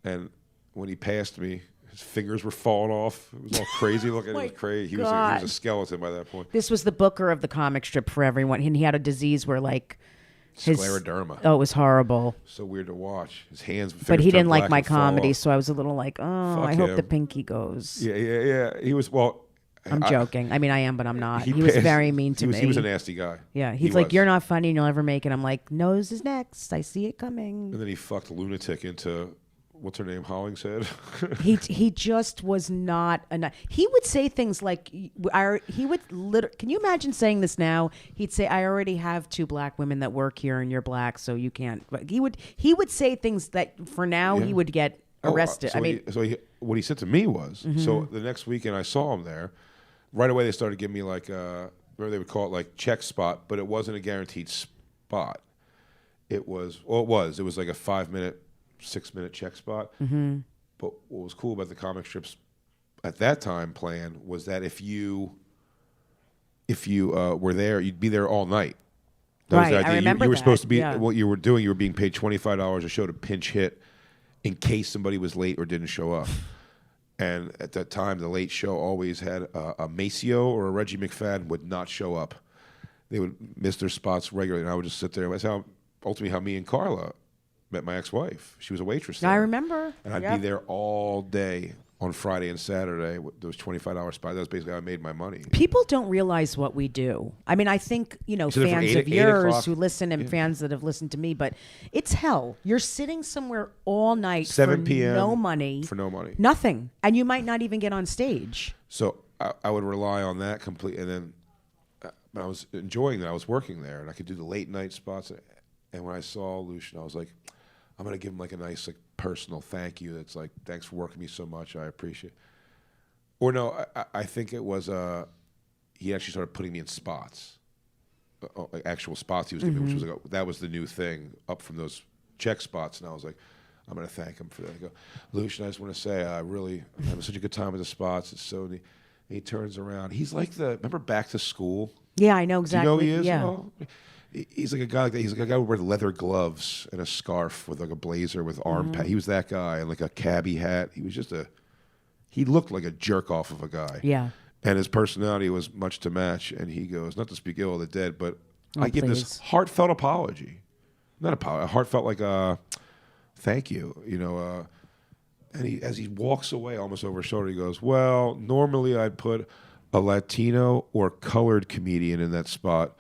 And when he passed me, his fingers were falling off. It was all crazy looking. It was crazy. He was a skeleton by that point. This was the booker of the comic strip for everyone. And he had a disease where like scleroderma. Oh, it was horrible. So weird to watch. His hands. But he didn't like black my comedy, so I was a little like, oh, I hope the pinky goes. Yeah. He was I'm joking. I mean, I am, but I'm not. He was very mean to me. He was a nasty guy. Yeah, he's like, you're not funny and you'll never make it. I'm like, nose is next. I see it coming. And then he fucked a lunatic into, what's her name, Hollingshead? he just was not he would say things like, he would can you imagine saying this now? He'd say, I already have 2 black women that work here and you're black, so you can't. He would say things that for now he would get arrested. What he said to me was, so the next weekend I saw him there. Right away, they started giving me like, whatever they would call it, like check spot, but it wasn't a guaranteed spot. It was like a 5-minute, 6-minute check spot. Mm-hmm. But what was cool about the comic strips at that time plan was that if you were there, you'd be there all night. That was the idea. I remember you were supposed to be, yeah. what you were doing, you were being paid $25 a show to pinch hit in case somebody was late or didn't show up. And at that time, the late show always had a Maceo or a Reggie McFadden would not show up. They would miss their spots regularly, and I would just sit there. That's ultimately how me and Carla met my ex-wife. She was a waitress there. I remember. And I'd be there all day on Friday and Saturday with those $25 spots. That was basically how I made my money. People don't realize what we do. I mean, I think, fans of yours who listen and fans that have listened to me, but it's hell. You're sitting somewhere all night 7 p.m. no money. For no money. Nothing. And you might not even get on stage. So I would rely on that completely. And then I was enjoying that. I was working there, and I could do the late night spots. And when I saw Lucian, I was like, I'm going to give him like a nice personal thank you. That's like, thanks for working me so much. I appreciate it. Or no, I think it was he actually started putting me in spots, like actual spots he was giving me, which was that was the new thing up from those check spots. And I was like, I'm going to thank him for that. I go, Lucian, I just want to say I'm having such a good time with the spots. It's so neat. And he turns around. He's like remember Back to School? Yeah, I know exactly. Do you know who he is? Yeah. Oh, he's like a guy like that. He's like a guy who wears leather gloves and a scarf with like a blazer with arm pad. He was that guy, and like a cabbie hat. He was just he looked like a jerk off of a guy. Yeah. And his personality was much to match. And he goes, not to speak ill of the dead, but I give this heartfelt apology. Not apology, a heartfelt like thank you, and as he walks away almost over his shoulder, he goes, well, normally I'd put a Latino or colored comedian in that spot,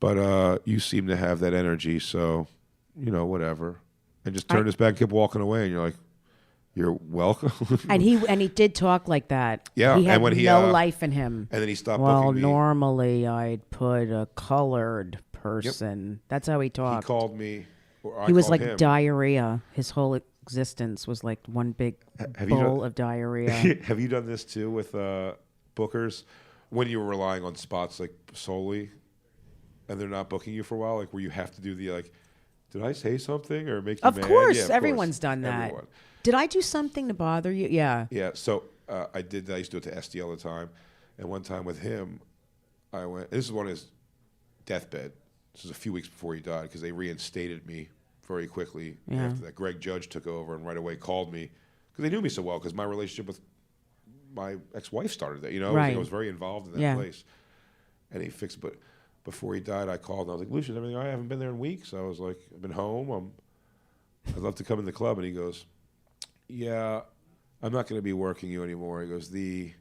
but you seem to have that energy, so, whatever. And just turned his back and kept walking away, and you're like, you're welcome. and he did talk like that. Yeah. He had and when no life in him. And then he stopped well, booking me. Normally I'd put a colored person. Yep. That's how he talked. He called me. He was like him. Diarrhea. His whole existence was like one big bowl of diarrhea. Have you done this too with bookers? When you were relying on spots like solely, and they're not booking you for a while, like where you have to do the did I say something or make you mad? Of course, yeah, everyone's done that. Everyone. Did I do something to bother you? Yeah. Yeah. So I did that. I used to do it to SD all the time, and one time with him, I went. This is on his deathbed. This was a few weeks before he died because they reinstated me very quickly after that. Greg Judge took over and right away called me because they knew me so well because my relationship with my ex-wife started there. I was very involved in that place. And he fixed it. But before he died, I called and I was like, Lucian, everything all right? I haven't been there in weeks. I was like, I've been home. I'd love to come in the club. And he goes, yeah, I'm not going to be working you anymore. He goes, the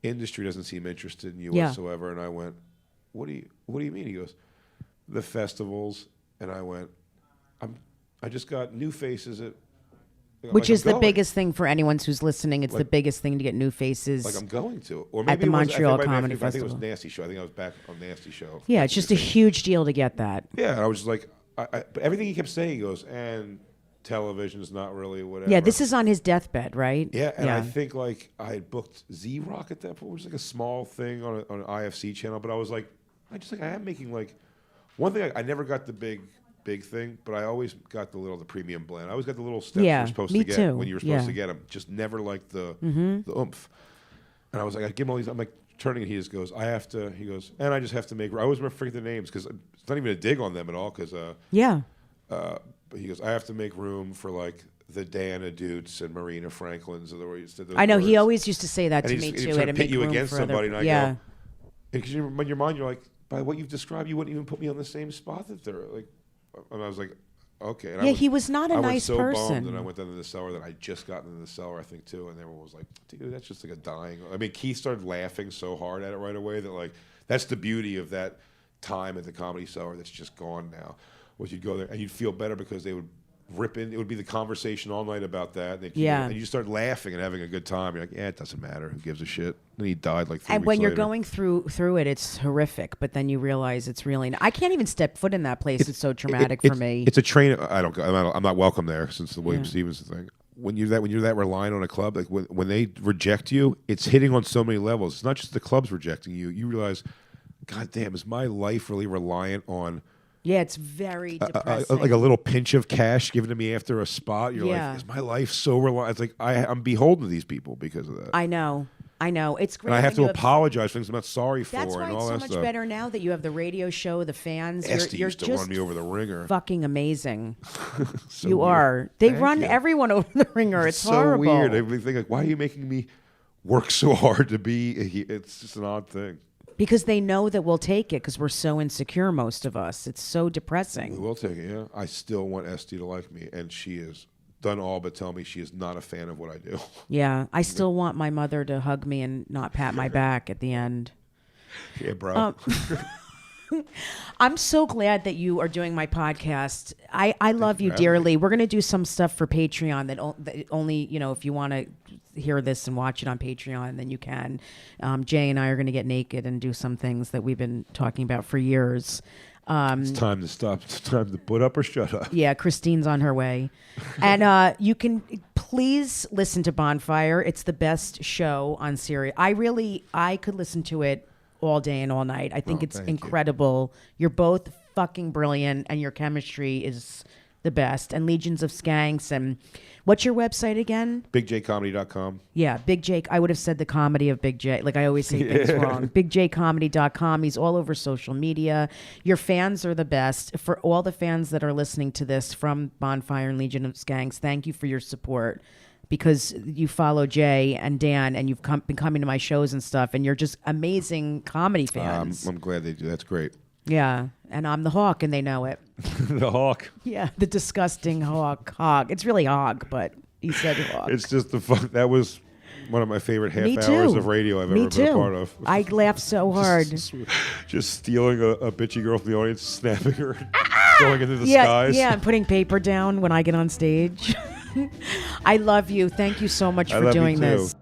industry doesn't seem interested in you whatsoever. And I went, what do you mean? He goes, the festivals. And I went, I just got new faces at... Which is the biggest thing for anyone who's listening. It's the biggest thing to get new faces. Like I'm going to. Or maybe at the Montreal Comedy Festival. I think it was Nasty Show. I think I was back on Nasty Show. Yeah, it's just a huge deal to get that. Yeah, and I was just like... but everything he kept saying, he goes, and television's not really whatever. Yeah, this is on his deathbed, right? Yeah, and I think like I had booked Z-Rock at that point, which was like a small thing on an IFC channel. But I was like, I am making like one thing. I never got the big thing, but I always got the premium blend. I always got the little steps you're supposed to get when you were supposed to get them. Just never like the oomph. And I was like, I give him all these. I'm like turning, and he just goes, He goes, and I just have to make. I always forget the names because it's not even a dig on them at all. Because but he goes, I have to make room for like the Diana Dutes and Marina Franklins. I know he always used to say that to me too. And pit you against somebody, and I go, because in your mind you're like, by what you've described, you wouldn't even put me on the same spot that they're like. And I was like, okay. And he was not a nice person. I was so bummed, and I went down to the cellar that I just got into the cellar, I think too, and everyone was like, dude, that's just like a dying. I mean, Keith started laughing so hard at it right away that like that's the beauty of that time at the Comedy Cellar that's just gone now. Was you'd go there and you'd feel better because they would rip in. It would be the conversation all night about that. And you start laughing and having a good time. You're like, yeah, it doesn't matter. Who gives a shit? And he died like 3 weeks later. And when you're going through it, it's horrific. But then you realize it's really. I can't even step foot in that place. It's so traumatic for me. It's a train. I'm not welcome there since the William Stevenson thing. When you're that reliant on a club, like when they reject you, it's hitting on so many levels. It's not just the clubs rejecting you. You realize, God damn, is my life really reliant on? Yeah, it's very depressing. Like a little pinch of cash given to me after a spot. You're like, is my life so reliant? It's like I'm beholden to these people because of that. I know. It's great. And I have to apologize for things I'm not sorry for. That's why and all it's so that much stuff. better now that you have the radio show, the fans. Esty you're used to just run me over the ringer. Fucking amazing. So you weird. are. They Thank run you. everyone over the ringer. It's so horrible. weird. Everybody think like, why are you making me work so hard to be? It's just an odd thing. Because they know that we'll take it because we're so insecure, most of us. It's so depressing. We will take it, yeah. I still want Esty to like me, and she has done all but tell me she is not a fan of what I do. Yeah, I still want my mother to hug me and not pat my back at the end. Yeah, bro. I'm so glad that you are doing my podcast. I love you dearly. We're going to do some stuff for Patreon that only, if you want to hear this and watch it on Patreon, then you can. Jay and I are going to get naked and do some things that we've been talking about for years. It's time to stop. It's time to put up or shut up. Yeah, Christine's on her way. And you can please listen to Bonfire. It's the best show on Sirius. I could listen to it all day and all night. I think it's incredible. You're both fucking brilliant, and your chemistry is the best. And Legions of Skanks. And what's your website again? BigJComedy.com. Yeah, Big Jay. I would have said the comedy of Big Jay. Like I always say things wrong. BigJComedy.com. He's all over social media. Your fans are the best. For all the fans that are listening to this from Bonfire and Legion of Skanks, thank you for your support. Because you follow Jay and Dan, and you've been coming to my shows and stuff, and you're just amazing comedy fans. I'm glad they do. That's great. Yeah, and I'm the Hawk, and they know it. The Hawk. Yeah, the disgusting Hawk. It's really Hog, but he said Hawk. It's just the fun. That was one of my favorite half hours of radio I've ever been a part of. I laughed so hard. Just stealing a bitchy girl from the audience, snapping her, going into the skies. Yeah, and putting paper down when I get on stage. I love you. Thank you so much for doing this.